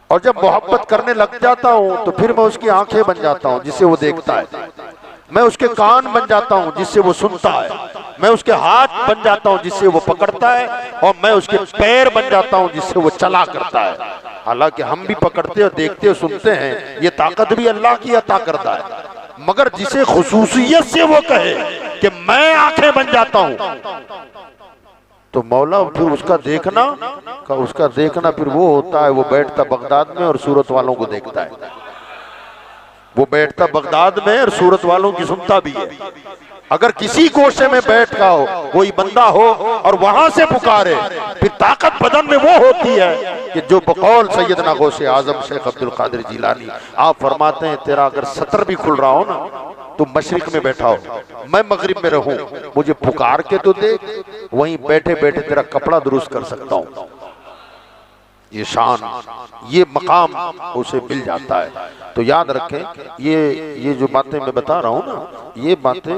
और जब मोहब्बत करने लग जाता हूँ तो फिर मैं उसकी आंखें बन जाता हूँ जिससे वो देखता है, मैं उसके कान बन जाता हूँ जिससे वो सुनता है, मैं उसके हाथ बन जाता हूँ जिससे वो पकड़ता है, और मैं उसके पैर बन जाता हूँ जिससे वो चला करता है। हालांकि हम भी पकड़ते और देखते और सुनते हैं, ये ताकत भी अल्लाह की अता करता है, मगर जिसे खुसूसियत से वो कहे कि मैं आंखें बन जाता हूँ, तो मौला फिर उसका देखना फिर वो होता है, वो बैठता बगदाद में और सूरत वालों को देखता है, वो बैठता बगदाद में और सूरत वालों की सुनता भी है। अगर किसी गोशे में बैठ का हो, कोई बंदा हो और वहां से पुकारे, फिर ताकत बदन में वो होती है कि जो बकौल सैयदना गौसे आजम शेख अब्दुल कादिर जिलानी, आप फरमाते हैं तेरा अगर सतर भी खुल रहा हो ना, तो मशरिक में बैठा हो, मैं मगरिब में रहूं, मुझे पुकार के तो देख, वहीं बैठे बैठे तेरा कपड़ा दुरुस्त कर सकता हूं। ये शान, ये मकाम उसे मिल जाता है। तो याद रखें, ये जो बातें मैं बता रहा हूं ना, ये बातें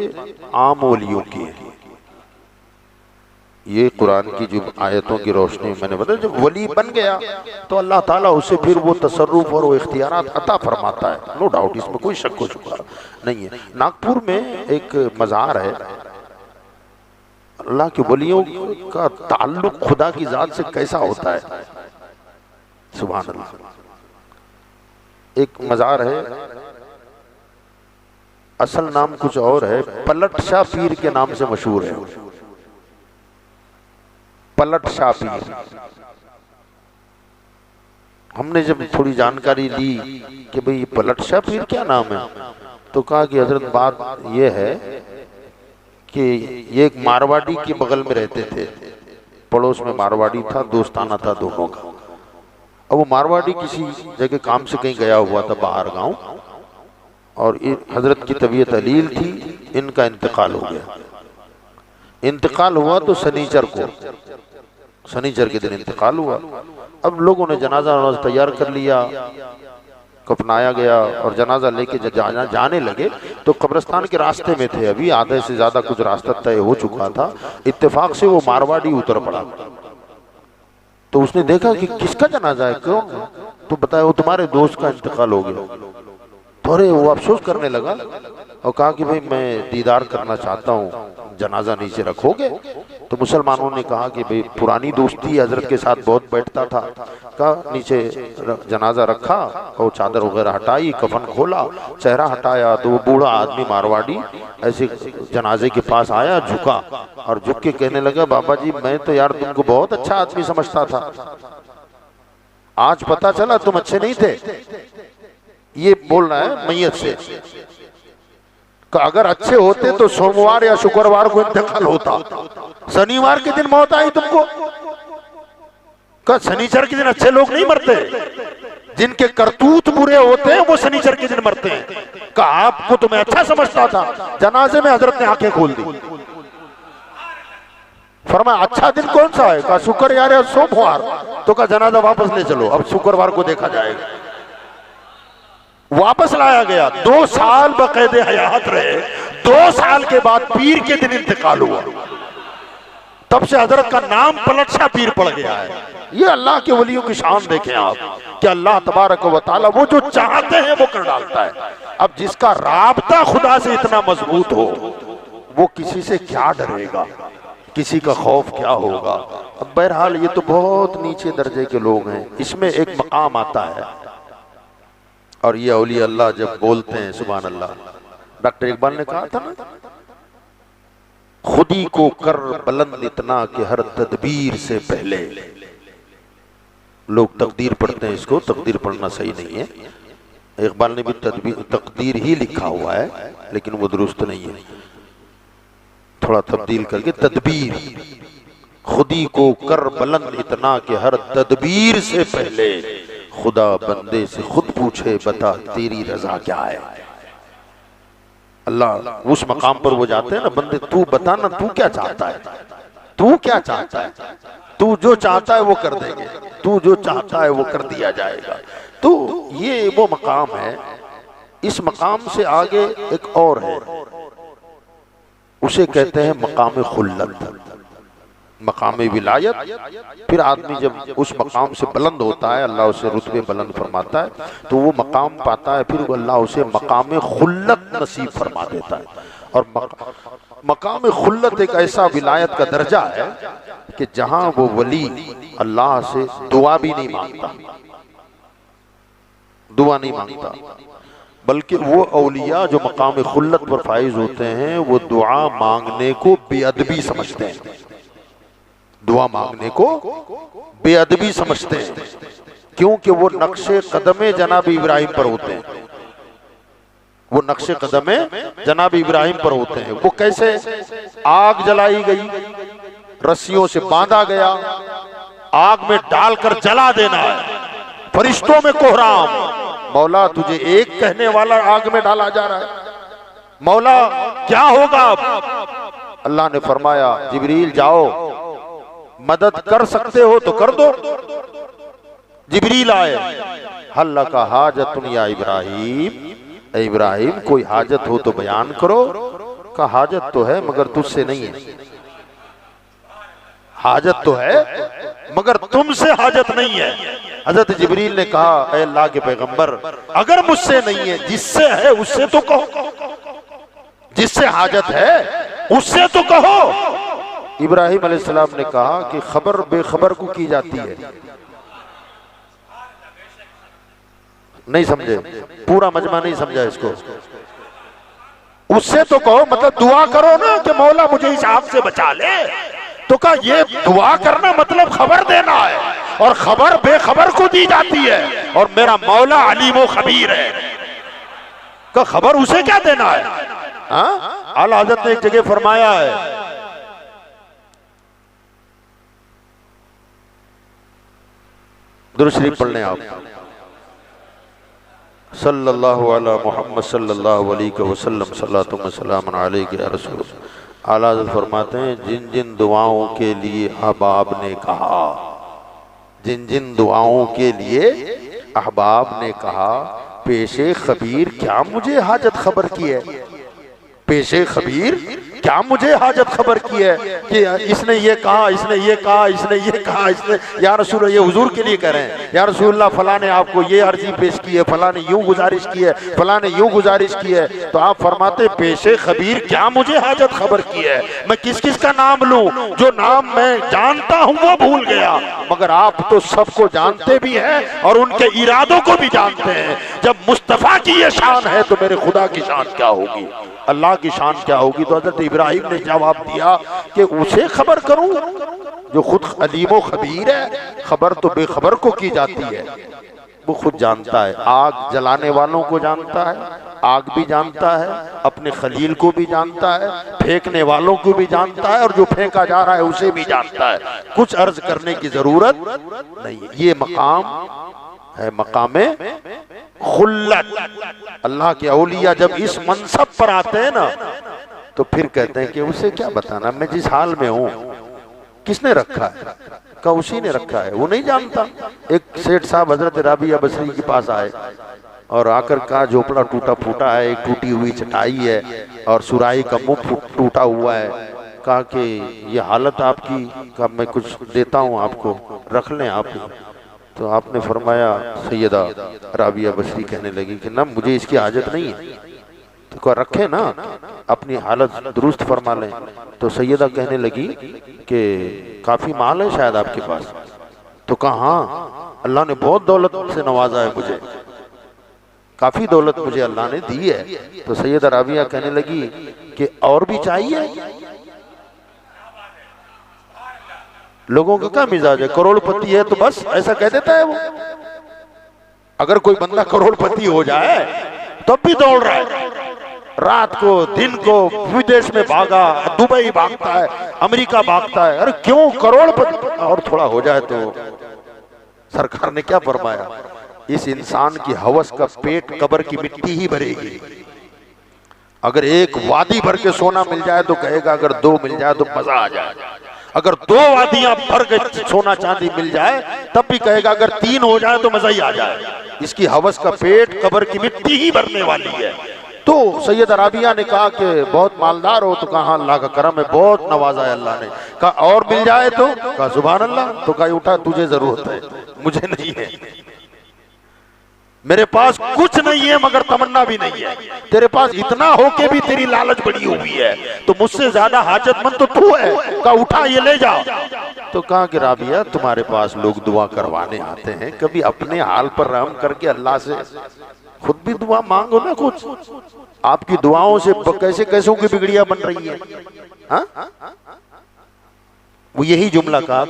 आम वलियों की हैं। ये कुरान की जो आयतों की रोशनी में मैंने बताया, जब वली बन गया तो अल्लाह ताला उसे फिर वो तसर्रुफ और वो इख्तियारात अता फरमाता है, नो डाउट, इसमें कोई शक हो चुका नहीं है। नागपुर में एक मज़ार है, अल्लाह के वलियों का ताल्लुक खुदा की जात से कैसा होता है, सुभान अल्लाह। एक मज़ार है, असल नाम कुछ और है, पलट शाह पीर के नाम से मशहूर है। पलट शाह पीर, हमने जब थोड़ी जानकारी ली कि भाई पलट शाह पीर क्या नाम है, तो कहा कि हजरत बात यह है कि ये एक मारवाड़ी के बगल में रहते थे, पड़ोस में मारवाड़ी था, दोस्ताना था दोनों का। अब वो मारवाड़ी किसी जगह काम से कहीं गया हुआ था बाहर गांव, और हजरत की तबीयत अलील थी, इनका इंतकाल हो गया। इंतकाल हुआ तो शनिचर के दिन इंतकाल हुआ। अब लोगों ने जनाजा तैयार कर लिया, कफनाया गया, और जनाजा लेके जाने लगे तो कब्रिस्तान के रास्ते में थे, अभी आधे से ज्यादा कुछ रास्ता तय हो चुका था। इत्तेफाक से वो मारवाड़ी उतर पड़ा, तो उसने देखा कि किसका जनाजा है, क्यों? तो बताया वो तुम्हारे दोस्त का इंतकाल हो गया। थोड़े वो अफसोस करने लगा और कहा कि भाई मैं दीदार करना चाहता हूँ, जनाजा नीचे रखोगे? तो मुसलमानों ने कहा कि भाई पुरानी दोस्ती, हजरत के साथ बहुत बैठता था, कहा नीचे जनाजा रखा और चादर वगैरह हटाई, कफन खोला, चेहरा हटाया, तो वो बूढ़ा आदमी मारवाड़ी ऐसे जनाजे के पास आया, झुका और झुक के कहने लगा, बाबा जी मैं तो यार तुमको बहुत अच्छा आदमी समझता था, आज पता चला तुम अच्छे नहीं थे। ये बोल रहा है मैयत से। अगर अच्छे होते तो सोमवार या शुक्रवार को इंतकाल होता, शनिवार के दिन मौत आई तुमको। शनिचर के दिन अच्छे लोग नहीं मरते, जिनके करतूत बुरे होते हैं वो शनिचर के दिन मरते हैं। आपको तो मैं अच्छा समझता था। जनाजे में हजरत ने आंखें खोल दी, फरमाया अच्छा दिन कौन सा है? शुक्र यार या सोमवार। तो जनाजा वापस ले चलो, अब शुक्रवार को देखा जाएगा। वापस लाया गया, 2 साल बकायदे हयात रहे। 2 साल के बाद पीर के दिन इंतकाल हुआ। तब से हजरत का नाम पलटशा पीर पड़ गया है। ये अल्लाह के वलियों की शान देखें आप, कि अल्लाह तबारक व तआला वो जो चाहते हैं वो कर डालता है। अब जिसका राबता खुदा से इतना मजबूत हो, वो किसी से क्या डरेगा, किसी का खौफ क्या होगा। अब बहरहाल ये तो बहुत नीचे दर्जे के लोग हैं। इसमें एक मकाम आता है, और ये औलिया अल्लाह जब बोलते हैं, सुभान अल्लाह। डॉक्टर इकबाल ने कहा था ना, खुदी को कर बुलंद इतना कि हर तदबीर से पहले। लोग तकदीर पढ़ते हैं, इसको तकदीर पढ़ना सही नहीं है। इकबाल ने भी तकदीर ही लिखा हुआ है, लेकिन वो दुरुस्त नहीं है, थोड़ा तब्दील करके तदबीर। खुदी को कर बुलंद इतना कि हर तदबीर से पहले खुदा बंदे से खुद पूछे, बता तेरी रजा क्या है। अल्लाह उस मकाम पर वो जाते हैं ना, बंदे तू बता ना, तू क्या चाहता है, तू क्या चाहता है, तू जो चाहता है वो कर देंगे, तू जो चाहता है वो कर दिया जाएगा। तो ये वो मकाम है। इस मकाम से आगे एक और है, उसे कहते हैं मकाम खुल्लत, मकाम विलायत। फिर आदमी जब उस मकाम से बुलंद होता है, अल्लाह उसे रुतबे बुलंद फरमाता है, तो वो मकाम पाता है, फिर अल्लाह उसे मकाम खुल्लत नसीब फरमा देता है। और मकाम खुल्लत एक ऐसा विलायत का दर्जा है कि जहां वो वली अल्लाह से दुआ भी नहीं मांगता, दुआ नहीं मांगता, बल्कि वो औलिया जो मकाम खुल्लत पर फाइज होते हैं, वो दुआ मांगने को बेअदबी समझते हैं, दुआ मांगने को बेअदबी समझते हैं, क्योंकि वो नक्शे कदमे जनाब इब्राहिम पर होते हैं, वो नक्शे कदमे जनाब इब्राहिम पर होते हैं। वो कैसे? आग जलाई गई, रस्सियों से बांधा गया, आग में डालकर जला देना है, फरिश्तों में कोहराम, मौला तुझे एक कहने वाला आग में डाला जा रहा है, मौला क्या होगा अब? अल्लाह ने फरमाया जिब्रील जाओ, मदद कर सकते हो तो कर दो। जिब्रील आए, हल्ला का हाजतुन या इब्राहिम, इब्राहिम कोई हाजत हो तो बयान करो। का हाजत तो है मगर तुझसे नहीं है, हाजत तो है मगर तुमसे हाजत नहीं है। हजरत जिब्रील ने कहा ऐ अल्लाह के पैगंबर, अगर मुझसे नहीं है, जिससे है उससे तो कहो, जिससे हाजत है उससे तो कहो। इब्राहिम अलैहिस्सलाम ने कहा कि खबर बेखबर को की जाती है। नहीं समझे, पूरा मजमा नहीं समझा इसको। उससे तो कहो मतलब दुआ करो ना कि मौला मुझे इस आग से बचा ले। तो कहा ये दुआ करना मतलब खबर देना है, और खबर बेखबर को दी जाती है, और मेरा मौला अलीम खबीर है। का खबर उसे क्या देना है? आला हज़रत ने एक जगह फरमाया है, दुरूद शरीफ पढ़ लें आप, सल्लल्लाहु अला मुहम्मद सल्लल्लाहु अलैहि वसल्लम सल्लल्लाहु वसल्लम अलैहि या रसूल। आला हज़रत फरमाते हैं जिन जिन दुआओं के लिए अहबाब ने कहा, जिन जिन दुआओं के लिए अहबाब ने कहा, पेशे खबीर क्या मुझे हाजत खबर की है, पेशे खबीर क्या मुझे हाजत खबर की है कि इसने ये कहा, इसने ये कहा, इसने ये कहा, इसने या रसूल, ये हुजूर के लिए कह रहे हैं, या रसूलल्लाह फला ने आपको ये अर्जी पेश की है, फला ने यूं गुजारिश की है, फला ने यूं गुजारिश की है। तो आप फरमाते पेशे खबीर क्या मुझे हाजत खबर की है, मैं किस किस का नाम लूं, जो नाम मैं जानता हूं वो भूल गया, मगर आप तो सबको जानते भी हैं और उनके इरादों को भी जानते हैं। जब मुस्तफा की ये शान है तो मेरे खुदा की शान क्या होगी, अल्लाह की शान क्या होगी। तो हजरत इब्राहिम ने जवाब दिया कि उसे खबर करूं जो खुद अलीमो खबीर है, खबर तो बेखबर को की जाती है, वो खुद जानता है, आग जलाने वालों को जानता है, आग भी जानता है, अपने खलील को भी जानता है, फेंकने वालों को भी जानता है और जो फेंका जा रहा है उसे भी जानता है। कुछ अर्ज करने की जरूरत नहीं है। ये मकाम है मकामे खुल्लत। अल्लाह के औलिया जब इस मनसब पर आते हैं ना तो फिर कहते हैं कि उसे क्या बताना, मैं जिस हाल में हूं। किसने रखा है? का उसी ने रखा है, वो नहीं जानता। एक सेठ साहब हजरत राबिया बसरी के पास आए और आकर कहा झोपड़ा टूटा फूटा है, एक टूटी हुई चटाई है और सुराही का मुंह टूटा हुआ है। कहा कि ये हालत आपकी, का मैं कुछ देता हूँ आपको, रख लें आप। तो आपने फरमाया, सैयदा राबिया बसरी कहने लगी कि ना मुझे इसकी हाजत नहीं है। तो कहा रखे ना, अपनी हालत दुरुस्त फरमा लें। तो सैयदा कहने लगी कि काफी माल है शायद आपके पास। तो कहा हाँ, अल्लाह ने बहुत दौलत से नवाजा है मुझे, काफी दौलत मुझे अल्लाह ने दी है। तो सैयदा राबिया कहने लगी कि और भी चाहिए। लोगों का क्या मिजाज है, करोड़पति है तो बस ऐसा कह देता है वो। अगर कोई बंदा करोड़पति हो जाए तब भी दौड़ रहा है, रात को दिन को विदेश में भागा, दुबई भागता है, अमेरिका भागता है। अरे क्यों, करोड़पति और थोड़ा हो जाए तो। सरकार ने क्या फरमाया, इस इंसान की हवस का पेट कब्र की मिट्टी ही भरेगी। अगर एक वादी भर के सोना मिल जाए तो कहेगा, अगर दो मिल जाए तो मजा आ जाए। अगर दो वादियां भर के सोना चांदी मिल जाए तब भी कहेगा, अगर तीन हो जाए तो मजा ही आ जाए। इसकी हवस का पेट कब्र की मिट्टी ही भरने वाली है। तो सैयद राबिया ने कहा कि बहुत मालदार हो। तो कहा अल्लाह का करम है, बहुत नवाजा है अल्लाह ने। कहा और मिल जाए तो? कहा सुभान अल्लाह। तो कहा उठा, तुझे जरूरत है, मुझे नहीं है। मेरे पास कुछ नहीं है मगर तमन्ना भी नहीं है। तेरे पास इतना हो के भी तेरी लालच बड़ी हुई है, तो मुझसे ज्यादा हाजतमंद तो तू है। कहा उठा, ये ले जा। तो कहा कि राबिया, तुम्हारे पास लोग दुआ करवाने आते हैं, कभी अपने हाल पर रहम करके अल्लाह से खुद भी दुआ मांगो ना कुछ। आपकी दुआओं से कैसे कैसों की बिगड़िया बन रही है। हाँ, वो यही जुमला कहा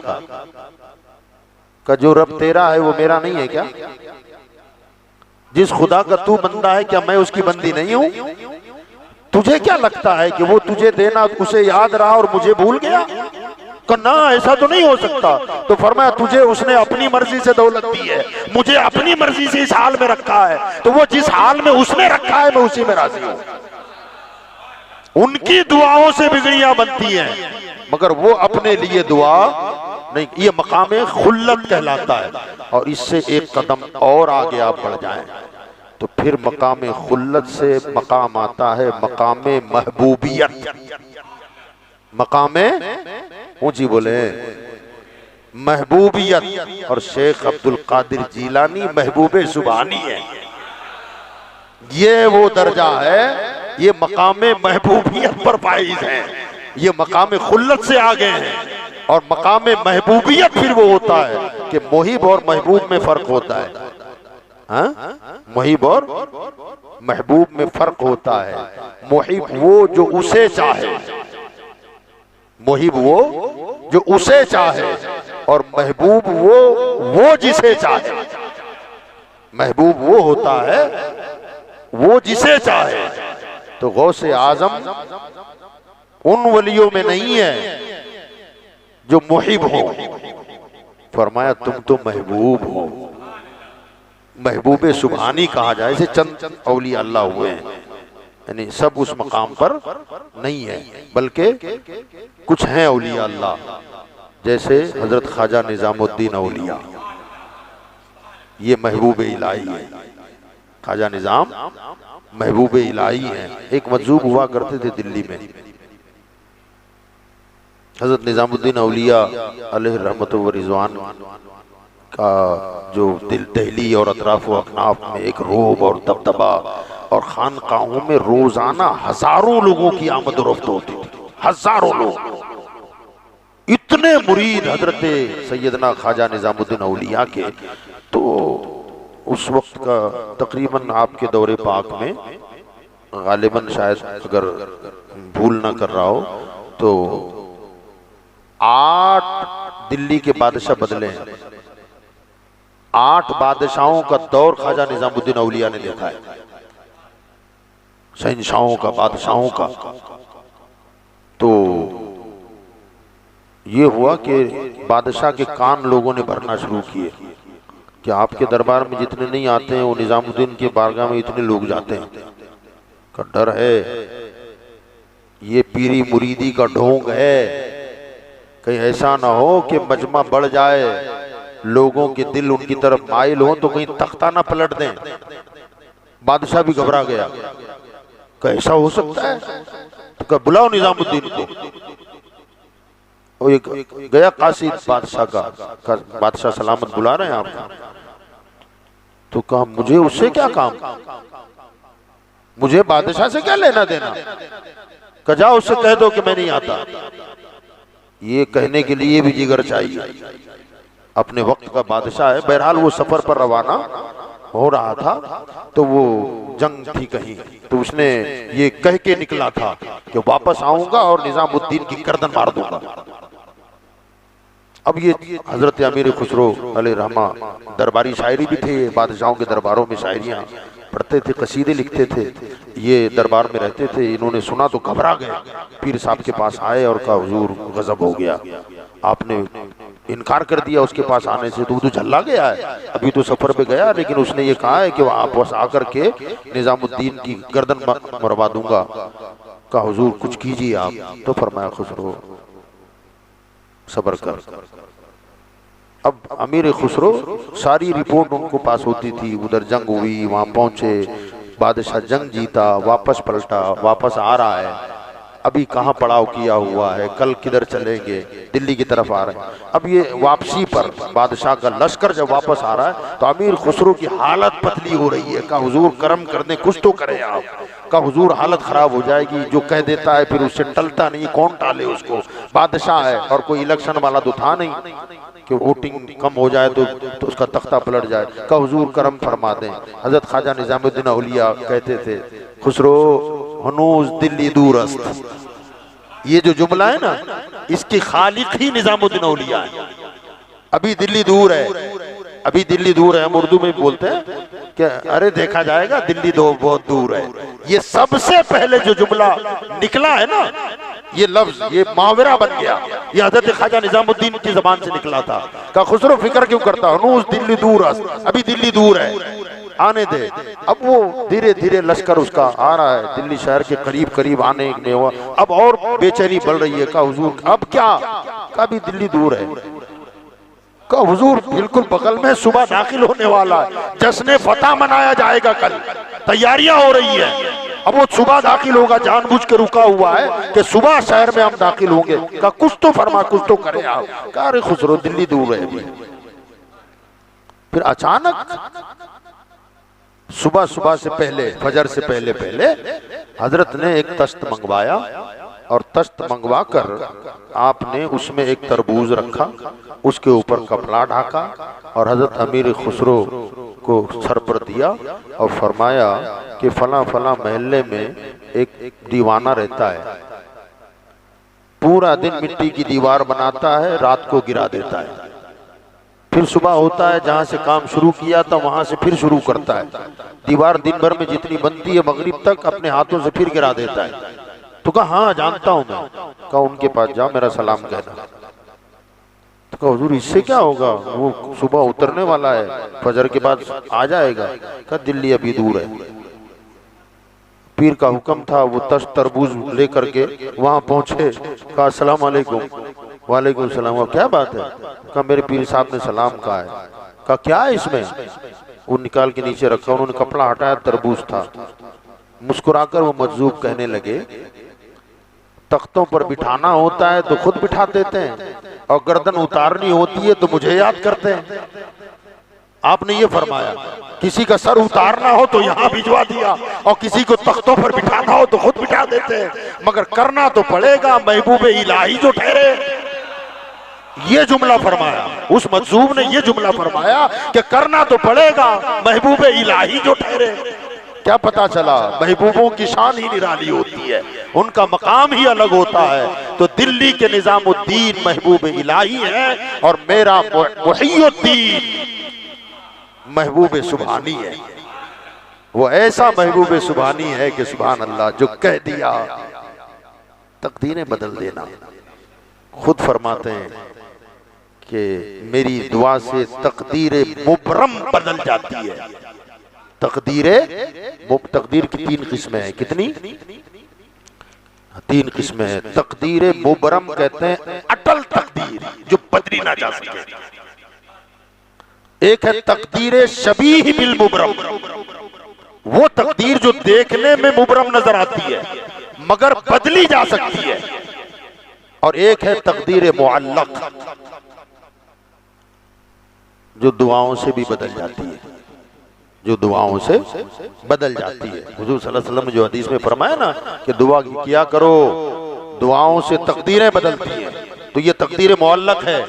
का जो रब तेरा है वो मेरा नहीं है क्या? जिस खुदा का तू बंदा है क्या मैं उसकी बंदी नहीं हूं? तुझे क्या लगता है कि वो तुझे देना उसे याद रहा और मुझे भूल गया? ना, ऐसा तो नहीं हो सकता। तो फरमाया, तुझे उसने अपनी मर्जी से दौलत दी है, मुझे अपनी मर्जी से इस हाल में रखा है, तो वो जिस हाल में उसने रखा है मैं उसी में राजी हूं। उनकी दुआओं से बिगड़ियां बनती हैं मगर वो अपने लिए दुआ नहीं। ये मकामे खुल्लत कहलाता है। और इससे एक कदम और आगे आप बढ़ जाएं तो फिर मकामे खुल्लत से मकाम आता है मकामे महबूबियत। मकामे ऊंची बोले महबूबियत। और शेख अब्दुल कादिर जीलानी महबूबे सुभानी है। ये वो दर्जा है, ये मकामे महबूबियत पर फाइज है। ये मकामे खुल्लत से आ गए हैं। और मकामे महबूबियत फिर वो होता है कि मुहिब और महबूब में फर्क होता है। हाँ, मुहिब और महबूब में फर्क होता है। मुहिब वो जो उसे चाहे, मुहिब वो जो उसे चाहे, और महबूब वो जिसे चाहे। महबूब वो होता है वो जिसे चाहे। तो गौसे आजम उन वलियों में नहीं है जो मुहिब हो। फरमाया तुम तो महबूब हो। महबूबे सुभानी कहा जाए, इसे चंद औलिया अल्लाह हुए हैं, यानी सब उस मकाम पर नहीं है, बल्कि कुछ हैं औलिया अल्लाह, जैसे हजरत ख्वाजा निजामुद्दीन औलिया, ये महबूब इलाही है। ख्वाजा निजाम महबूब इलाही हैं। एक मजूब हुआ करते थे दिल्ली में, हजरत निजामुद्दीन औलिया अलैहि रहमत व रिजवान का जो दिल्ली और अतराफ व अकनाफ में एक रोब और दबदबा, और खानकाहों में रोजाना हजारों लोगों की आमद और रफ्त होती थी। हजारों लोग, इतने मुरीद हजरत सैयदना ख्वाजा निजामुद्दीन औलिया के। तो उस वक्त का तकरीबन आपके दौरे पाक में गालिबन शायद अगर भूल ना कर रहा हो तो 8 दिल्ली के बादशाह बदले हैं। 8 बादशाहों का दौर ख्वाजा निजामुद्दीन औलिया ने देखा है। शहंशाहों का, बादशाहों का। तो ये हुआ कि बादशाह के कान लोगों ने भरना शुरू किए कि आपके दरबार में जितने नहीं आते हैं वो निजामुद्दीन के बारगाह में इतने लोग जाते हैं। का डर है, ये पीरी मुरीदी का ढोंग है, कहीं ऐसा ना हो कि मजमा बढ़ जाए, लोगों के दिल उनकी तरफ माइल हो तो कहीं तख्ता ना पलट दें। बादशाह भी घबरा गया, कैसा हो सकता है, तो बुलाओ निजामुद्दीन को। और एक गया कासिद बादशाह का बादशाह सलामत बुला रहे हैं आपको। तो कहा मुझे उससे क्या काम, मुझे बादशाह से क्या लेना देना, कहा जाओ उससे कह दो कि मैं नहीं आता। ये कहने के लिए भी जिगर चाहिए, अपने वक्त का बादशाह है। बहरहाल वो सफर पर रवाना हो रहा था, तो वो जंग थी कहीं, तो उसने ये कह के निकला था कि वापस आऊंगा और निजामुद्दीन की गर्दन मार दूंगा। अब ये हजरत अमीर खुसरो अलैहि रहमा दरबारी शायरी भी थे, बादशाहों के दरबारों में शायरियाँ पढ़ते थे, कसीदे लिखते थे। ये दरबार में रहते थे, इन्होंने सुना तो घबरा गए, पीर साहब के पास आए और कहा हुजूर गजब हो गया, आपने इनकार कर दिया उसके पास आने से, तो झल्ला गया है, अभी तो सफर पे गया, लेकिन उसने ये कहा है कि आप बस आकर के निजामुद्दीन की गर्दन मरवा दूंगा। कहा हुजूर कुछ कीजिए आप। तो फरमाया खुसरो सब्र कर। अब अमीर खुसरो सारी रिपोर्ट उनको पास होती थी, उधर जंग हुई, वहां पहुंचे, बादशाह जंग जीता, वापस पलटा, वापस आ रहा है, अभी कहाँ पड़ाव किया हुआ है, कल किधर चलेंगे, दिल्ली की तरफ आ रहे हैं। अब ये वापसी पर बादशाह का लश्कर जब वापस आ रहा है तो अमीर खुसरो की हालत पतली हो रही है। कहा हुजूर करम कर दें, कुछ तो करें आप। कहा हुजूर हालत खराब हो जाएगी, जो कह देता है फिर उससे टलता नहीं, कौन टाले उसको, बादशाह है और कोई इलेक्शन वाला तो था नहीं कि वोटिंग कम हो जाए तो उसका तख्ता पलट जाए। कहा हुजूर करम फरमा दें। हजरत ख्वाजा निजामुद्दीन औलिया कहते थे खुसरो हनूज दिल्ली दूरस्त, ये जो जुमला है ना इसकी खालिक ही निजामुद्दीन औलिया है। अभी दिल्ली दूर है, अभी दिल्ली दूर है, हम उर्दू में बोलते हैं कि अरे देखा जाएगा, दिल्ली तो बहुत दूर है। ये सबसे पहले जो जुमला निकला है ना, ये लफ्ज, ये मुहावरा बन गया, ये हजरत ख्वाजा निजामुद्दीन की जबान से निकला था। का खुसरो फिक्र क्यों करता, हनूज दिल्ली दूर, अभी दिल्ली दूर है, आने दे। अब वो धीरे धीरे लश्कर उसका आ रहा है, दिल्ली शहर के करीब करीब आने में हुआ, अब और बेचैनी बढ़ रही है। कहा हुजूर अब क्या, का भी दिल्ली दूर है। कहा हुजूर बिल्कुल बगल में, सुबह दाखिल होने वाला है, जश्न फतह मनाया जाएगा, कल तैयारियां हो रही है। अब वो सुबह दाखिल होगा, जानबूझ के रुका हुआ है कि सुबह शहर में हम दाखिल होंगे। कहा कुछ तो फरमा, कुछ तो करें आप। कहा अरे खुसरो दिल्ली दूर है अभी। फिर अचानक सुबह सुबह से पहले, फजर से पहले पहले हजरत ने एक तश्त मंगवाया और तश्त मंगवा कर आपने उसमें एक तरबूज रखा, उसके ऊपर कपड़ा ढाका और हजरत अमीर खुसरो को सर पर दिया और फरमाया कि फला फला महल्ले में एक दीवाना रहता है, पूरा दिन मिट्टी की दीवार बनाता है, रात को गिरा देता है, फिर सुबह होता है जहां से काम शुरू किया था वहां से फिर शुरू करता है, दीवार दिन भर में जितनी बनती है मगरिब तक अपने हाथों से फिर गिरा देता है। तो कहा हाँ जानता हूं मैं। कहा उनके पास जाओ, मेरा सलाम कहना। तो कहा हुजूर इससे क्या होगा, वो सुबह उतरने वाला है, फजर के बाद आ जाएगा। कहा दिल्ली अभी दूर है। पीर का हुक्म था, वो तश्त तरबूज लेकर के वहां पहुंचे। कहा अस्सलाम वालेकुम। वालेकुम सलाम। क्या बात है? कहा मेरे पीर साहब ने सलाम कहा है। कहा क्या है इसमें? वो निकाल के नीचे रखा, उन्होंने कपड़ा हटाया, तरबूज था। मुस्कुराकर वो मजजूब कहने लगे तख्तों पर बिठाना होता है तो खुद बिठा देते हैं और गर्दन उतारनी होती है तो मुझे याद करते हैं। आपने ये फरमाया किसी का सर उतारना हो तो यहाँ भिजवा दिया और किसी को तख्तों पर बिठाना हो तो खुद बिठा देते हैं, मगर करना तो पड़ेगा महबूब इलाही जो ठहरे। ये जुमला फरमाया, उस मजलूम ने ये जुमला फरमाया कि करना तो पड़ेगा महबूब इलाही जो ठहरे। क्या पता चला, महबूबों की शान ही निराली होती है, उनका मकाम ही अलग होता है। तो दिल्ली के निजामुद्दीन महबूब इलाही है और मेरा मुहियुद्दीन महबूब सुभानी है। वो ऐसा महबूब सुभानी है कि सुभान अल्लाह, जो कह दिया तकदीरें बदल देना। खुद फरमाते हैं कि मेरी दुआ से तकदीर मुबरम बदल जाती है। तकदीर की 3 किस्में हैं। कितनी? 3 किस्में हैं। तकदीर मुबरम कहते हैं अटल तकदीर जो बदली ना जा सके। एक है तकदीर शबीह बिल मुबरम, वो तकदीर जो देखने में मुबरम नजर आती है मगर बदली जा सकती है। और एक है तकदीर मुअल्लक जो दुआओं से भी बदल जाती है, जो दुआओं से बदल जाती है। हुजूर सल्लल्लाहु अलैहि वसल्लम ने जो हदीस में फरमाया ना कि दुआ किया करो, दुआओं से तकदीरें बदलती हैं, तो ये तकदीर मुअल्लक है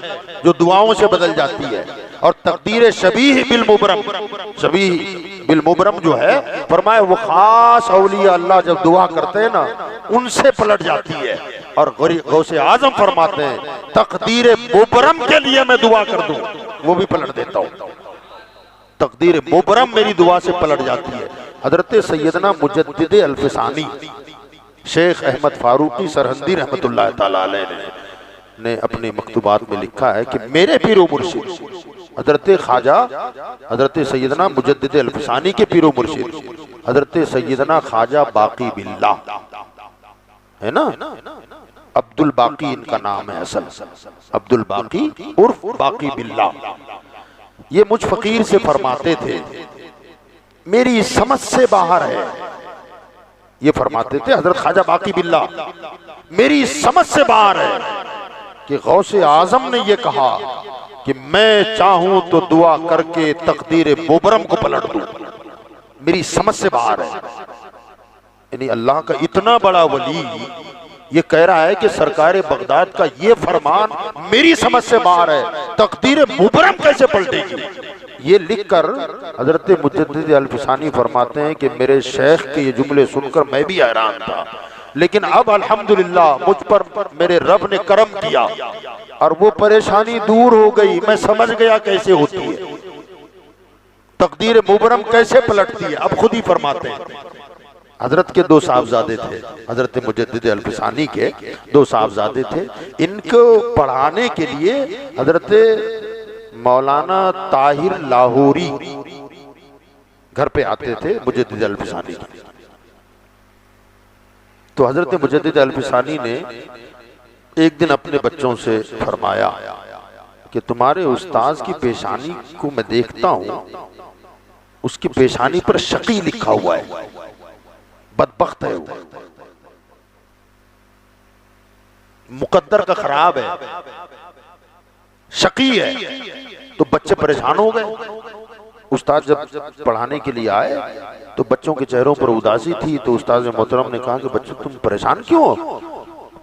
जो दुआओं से बदल जाती है। और तकदीर शबीह बिल मुबरम, शबीह बिल मुबरम जो है फरमाया वो खास औलिया अल्लाह जब दुआ करते हैं ना उनसे पलट जाती है। और गौसे आजम फरमाते हैं तकदीर मुबरम के लिए मैं दुआ कर दूं वो भी पलट देता हूं। तकदीर मुबरम मेरी दुआ से पलट जाती है। हजरत सैयदना मुजद्दिद अल्फसानी शेख अहमद फारूकी सरहंदी रहमतुल्लाह ताला अलैह ने अपने मकतूबात में लिखा है कि मेरे पीरो मुर्शिद हजरत ख्वाजा हजरत सैयदना मुजद्दिद अल्फसानी के पीरो मुर्शिद हजरत सैयदना ख्वाजा बाकी बिल्ला है ना, अब्दुल बाकी इनका नाम है असल, अब्दुल बाकी उर्फ बाकी बिल्ला। ये मुझ फकीर से फरमाते थे मेरी समझ से बाहर है। ये फरमाते थे हजरत ख्वाजा बाकी बिल्ला मेरी समझ से बाहर है कि गौसे आजम ने ये कहा कि मैं चाहूं तो दुआ करके तकदीर मुबरम को पलट दूं, मेरी समझ से बाहर है। यानी अल्लाह का इतना बड़ा वली ये कह रहा है कि सरकार बगदाद का ये फरमान मेरी समझ से बाहर है, तकदीर मुबरम कैसे पलटेगी। ये लिखकर हजरत मुजद्दिद अल्फसानी फरमाते हैं कि मेरे शेख के ये जुमले सुनकर मैं भी हैरान था, लेकिन अब अल्हम्दुलिल्लाह मुझ पर मेरे रब ने करम किया और वो परेशानी दूर हो गई। मैं समझ गया कैसे होती है तकदीर मुबरम, कैसे पलटती है। अब खुद ही फरमाते हैं हजरत के 2 साहबजादे थे, हजरत मुजद्दिद अल्फसानी के 2 साहबजादे थे। इनको पढ़ाने के लिए हजरत मौलाना ताहिर लाहौरी घर पे आते थे मुजद्दिद अल्फसानी। तो हजरत मुजद्दिद अल्फसानी ने एक दिन अपने बच्चों से फरमाया कि तुम्हारे उस्ताद की पेशानी को मैं देखता हूं, उसकी पेशानी पर शकी लिखा हुआ है, बदबख्त है वो, मुकद्दर का खराब है, शकी है। तो बच्चे परेशान हो गए। उस्ताद जब पढ़ाने के लिए आए तो बच्चों के चेहरों पर उदासी थी। तो उस्ताद मोहतरम ने कहा कि बच्चों तुम परेशान क्यों हो।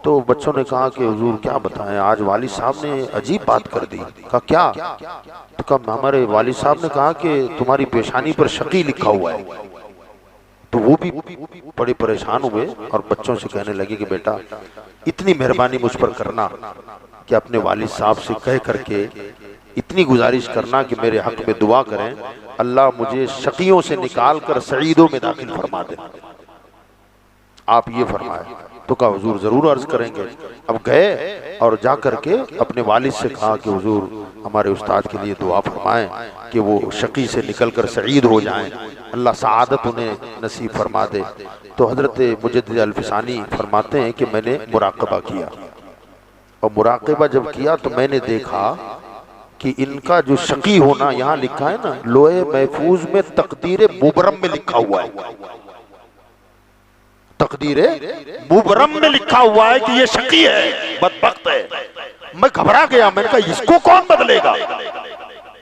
तो बच्चों ने कहा कि हुजूर क्या बताएं, आज वालिद साहब ने अजीब बात कर दी। कहा क्या? तो कहा हमारे वालिद साहब ने कहा कि तुम्हारी पेशानी पर शकी लिखा हुआ है। तो वो भी बड़े परेशान हुए और बच्चों से कहने लगे कि बेटा इतनी मेहरबानी मुझ पर करना कि अपने वालिद साहब से कह करके इतनी गुजारिश करना कि मेरे हक में दुआ करें, अल्लाह मुझे शकियों से निकाल कर सईदों में दाखिल फरमा दे। आप ये फरमाए। तो कहा हुजूर जरूर अर्ज करेंगे। अब गए और जा करके अपने वालिद से कहा कि हुजूर हमारे उस्ताद के लिए दुआ फरमाएं कि वो शकी से निकल कर सईद हो जाएं, अल्लाह सआदत उन्हें नसीब फरमा दे। तो हजरत मुजद्दिद अल्फसानी फरमाते हैं कि मैंने मुराकबा किया और मुराकबा जब किया तो मैंने देखा कि इनका जो शकी होना यहाँ लिखा है ना, लोहे महफूज में तकदीर मुबरम में लिखा हुआ है, तकदीर मुबरम में लिखा हुआ है कि ये शकी है, बदबख्त है। मैं घबरा गया, मैंने कहा इसको कौन बदलेगा,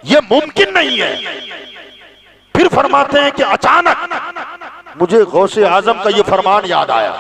ये मुमकिन नहीं है। फिर फरमाते हैं कि अचानक मुझे गौसे आजम का ये फरमान याद आया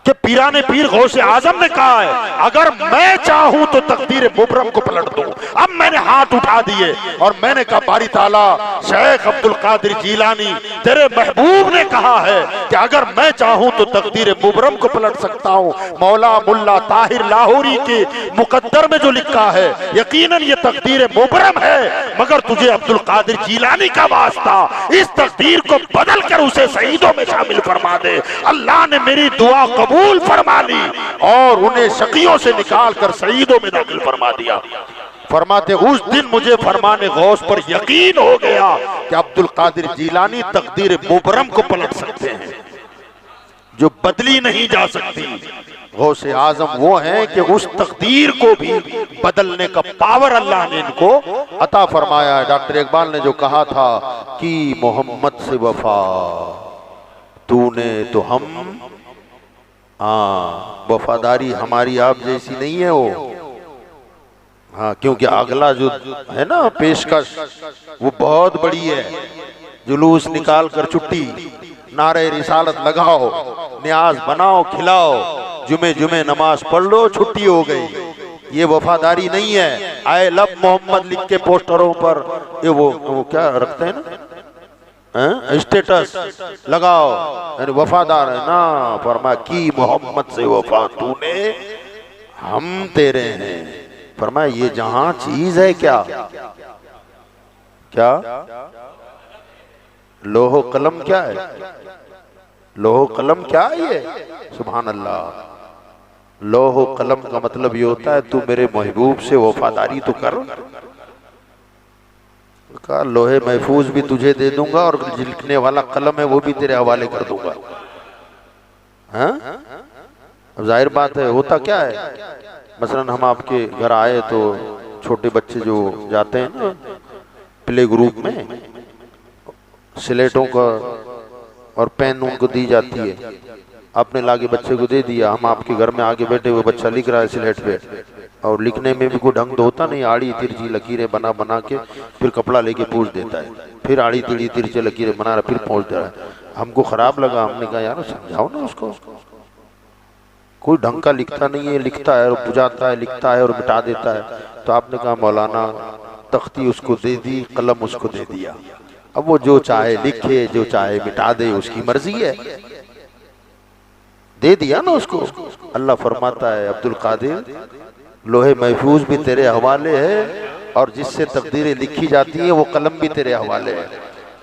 कि पीराने पीर गौसे आजम ने कहा है अगर मैं चाहूं तो तकदीर मुबरम को पलट दूं। अब मैंने हाथ उठा दिए और मैंने कहा बारी ताला शेख अब्दुल कादिर जीलानी, तेरे महबूब ने कहा है कि अगर मैं चाहूं तो तकदीर मुबरम को पलट सकता हूं। मौला मुल्ला ताहिर लाहौरी के मुकद्दर में जो लिखा है यकीनन ये तकदीर मुबरम है, मगर तुझे अब्दुल कादिर जीलानी का वास्ता, इस तकदीर को बदल कर उसे शहीदों में शामिल फरमा दे। अल्लाह ने मेरी दुआ कबूल फरमा ली और उन्हें शकियों से निकाल कर शहीदों में दाखिल फरमा दिया। फरमाते उस दिन मुझे फरमाने गौस पर यकीन हो गया कि अब्दुल कादिर जीलानी तकदीर मुबरम को पलट सकते हैं जो बदली नहीं जा सकती। गौसे आजम वो हैं कि उस तकदीर को भी बदलने का पावर अल्लाह ने इनको अता फरमाया है। डॉक्टर इकबाल ने जो कहा था कि मोहम्मद से वफा तूने तो हम, हाँ वफादारी हमारी आप जैसी नहीं है वो, हाँ क्योंकि अगला जो है ना पेशकश वो बहुत बड़ी है। जुलूस निकाल कर छुट्टी, नारे रिसालत लगाओ, न्याज बनाओ खिलाओ, जुमे जुमे नमाज पढ़ लो, छुट्टी हो गई। ये वफादारी नहीं है। आई लव मोहम्मद लिख के पोस्टरों पर ये वो क्या रखते हैं ना, स्टेटस लगाओ, वफादार है ना। फरमा की मोहम्मद से वफा तूने हम तेरे हैं। फरमाया ये जहां चीज है क्या, क्या लोहो कलम क्या है, लोहो कलम क्या है ये, सुभान अल्लाह। लोहो कलम का मतलब ये होता है तू मेरे महबूब से वफादारी तो कर। कहा लोहे महफूज भी तुझे दे दूंगा और लिखने वाला कलम है वो भी तेरे हवाले कर दूंगा। हाँ अब जाहिर बात है होता क्या है, मसलन हम आपके घर आए तो छोटे बच्चे जो जाते हैं ना प्ले ग्रुप में, स्लेटों का और पेन उनको दी जाती है, आपने लाके बच्चे को दे दिया, हम आपके घर में आगे बैठे हुए बच्चा लिख रहा है स्लेट पे, और लिखने में भी कोई ढंग तो होता नहीं, आड़ी तिरछी लकीरें बना बना के फिर कपड़ा लेके पूछ देता है, फिर आड़ी तिरछी तिरछी लकीरें बना रहा फिर पहुंच दे रहा है। हमको खराब लगा, हमने कहा यार समझाओ ना उसको, कोई ढंग का लिखता नहीं है, लिखता है और बुझाता है, लिखता है और मिटा देता है। तो आपने कहा मौलाना तख्ती उसको दे दी, कलम उसको दे दिया, अब वो जो चाहे लिखे जो चाहे मिटा दे उसकी मर्जी है, दे दिया ना उसको। अल्लाह फरमाता है अब्दुल कादिर लोहे महफूज भी तेरे हवाले है और जिससे तकदीरें लिखी जाती है वो कलम भी तेरे हवाले है,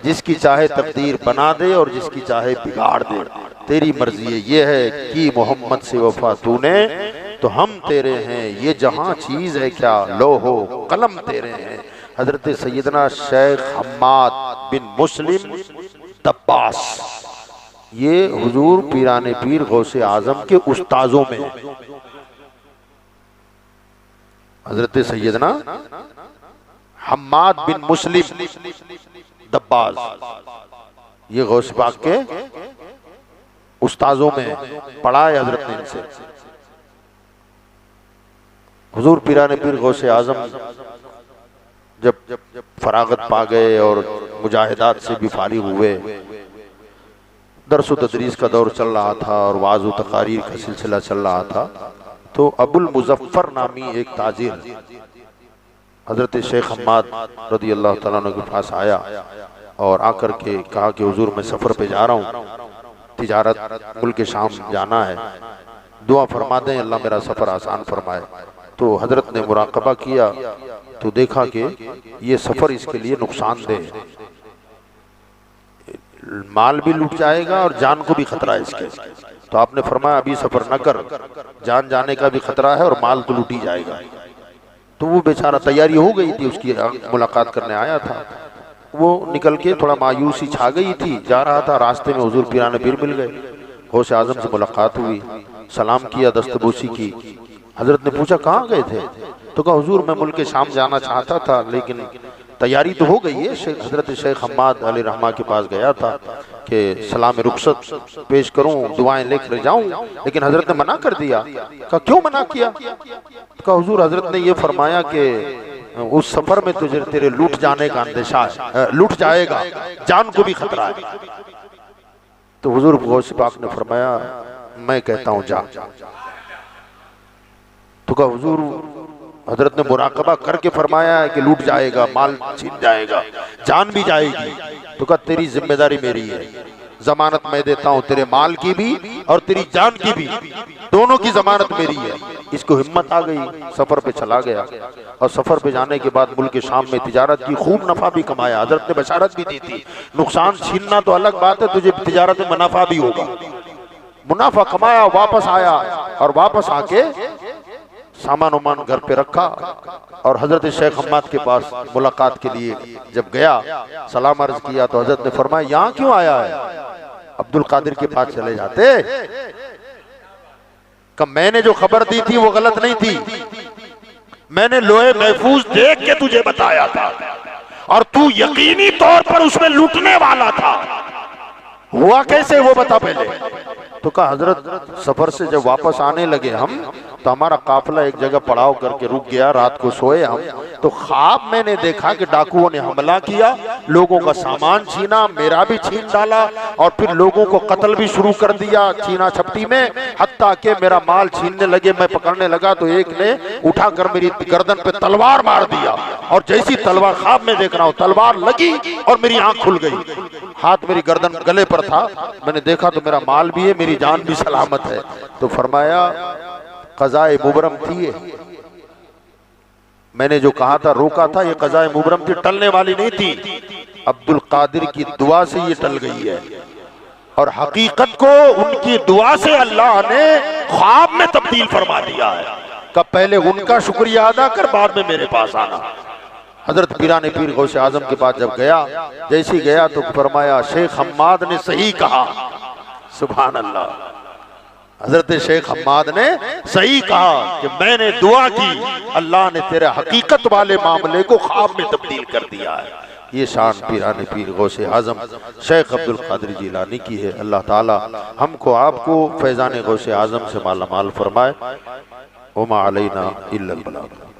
जिसकी चाहे तकदीर बना दे और जिसकी चाहे बिगाड़ दे, तेरी मर्जी है। ये है कि मोहम्मद से वफा तूने तो हम तेरे हैं, ये जहां चीज है क्या लोहो कलम तेरे हैं। हजरत सैयदना शेख हम्माद बिन मुस्लिम तब्बास, ये हुजूर पीराने पीर गौसे आजम के उस्ताजों में, हजरत सैयदना हम्माद बिन मुस्लिम दब्बास, ये गौसे पाक के उस्ताजों में पढ़ा है हजरत ने इनसे। हुजूर पीराने पीर गौसे आजम जब फरागत पा गए और मुजाहिदात से भी फारिग हुए, दरस तदरीस का दौर चल रहा था और वाज़ व तकारीर का सिलसिला चल रहा था, तो अबुल मुजफ्फर नामी एक ताजिर हजरत शेख हम्माद रदी अल्लाह तआला अन्हु के पास आया और आकर के कहा कि हुजूर मैं सफ़र पे जा रहा हूँ, तिजारत मुल्क शाम जाना है, दुआ फरमा दें अल्लाह मेरा सफ़र आसान फरमाए। तो हजरत ने मुराकबा किया तो देखा कि ये सफ़र इसके लिए नुकसानदेह है, माल भी लूट जाएगा और जान को भी खतरा है इसके। तो आपने फरमाया अभी सफ़र न कर, जान जाने का भी खतरा है और माल तो लूट ही जाएगा। तो वो बेचारा तैयारी हो गई थी, उसकी मुलाकात करने आया था, वो निकल के थोड़ा मायूसी छा गई थी, जा रहा था, रास्ते में हुजूर पीराने पीर मिल गए, गौसे आजम से मुलाकात हुई, सलाम किया, दस्तबूसी की। हजरत ने पूछा कहाँ गए थे, तो कहा हुजूर मैं मुल्क शाम जाना चाहता था लेकिन तैयारी तो हो गई है, हजरत शेख हम्माद अलैहि रहमा के पास गया था कि सलाम रुखसत पेश करूं, दुआएं लेकर जाऊं, लेकिन हजरत ने मना कर दिया। कहा क्यों मना किया? तो कहा हुजूर हजरत ने ये फरमाया कि उस सफर में तुझे तेरे लूट जाने का अंदेशा है, लूट जाएगा, जान को भी खतरा है। तो हुजूर गौसे पाक ने फरमाया मैं कहता हूं जा। तो कहा हुजूर, हजरत ने मुराकबा करके फरमाया है कि लूट जाएगा, माल छीन जाएगा, जान भी जाएगी। तो कहा तेरी जिम्मेदारी मेरी है, जमानत मैं देता हूं, तेरे माल की भी और तेरी जान की भी, दोनों की जमानत मेरी है। इसको हिम्मत आ गई, सफर पे चला गया और सफर पे जाने के बाद मुल्क शाम में तिजारत की, खूब नफा भी कमाया। हजरत ने बशारत भी दी थी, नुकसान छीनना तो अलग बात है, तुझे तिजारत में मुनाफा भी होगा। मुनाफा कमाया, वापस आया और वापस आके सामान उमान घर पे रखा और हजरत शेख हम्माद के पास मुलाकात के लिए जब गया, सलाम अर्ज किया तो हजरत ने फरमाया यहाँ क्यों आया है, अब्दुल कादिर के पास चले जाते। कि मैंने जो खबर दी थी वो गलत नहीं थी, मैंने लोहे महफूज देख के तुझे बताया था और तू यकीनी तौर पर उसमें लूटने वाला था। हुआ कैसे वो बता पहले। तो कहा हजरत सफर से जब वापस आने लगे हम तो हमारा काफिला एक जगह पड़ाव करके रुक गया, रात को सोए हम, तो ख्वाब मैंने देखा कि डाकुओं ने हमला किया, लोगों का सामान छीना, मेरा भी छीन डाला और फिर लोगों को कत्ल भी शुरू कर दिया छीना छपटी में, हत्ता के मेरा माल छीनने लगे। मैं पकड़ने लगा तो एक ने उठाकर मेरी गर्दन पे तलवार मार दिया और जैसी तलवार, ख्वाब में देख रहा हूँ, तलवार लगी और मेरी आंख खुल गई, हाथ मेरी गर्दन गले पर था, मैंने देखा तो मेरा माल भी है, मेरी जान भी सलामत है। तो फरमाया क़ज़ाए मुबरम थी ये, मैंने जो कहा था, रोका था, ये क़ज़ाए मुबरम थी, टलने वाली नहीं थी। अब्दुल कादिर की दुआ से ये टल गई है और हकीकत को उनकी दुआ से अल्लाह ने ख्वाब में तब्दील फरमा दिया है। कि पहले उनका शुक्रिया अदा कर, बाद में मेरे पास आना। हजरत पीराने पीर गौसे आजम के पास जब गया, जैसे गया तो फरमाया शेख हम्माद ने सही कहा, सुभान अल्लाह। हजरत शेख हम्माद ने सही कहा कि मैंने दुआ की, अल्लाह ने तेरे हकीकत वाले मामले को ख्वाब में तब्दील कर दिया है। ये शान पीराने पीर गौसे आजम शेख अब्दुल कादिर जिलानी की है। अल्लाह ताला हमको आपको फैजान गौसे आजम से माला माल फरमाए। वमा अलैना इल्लल बलाग।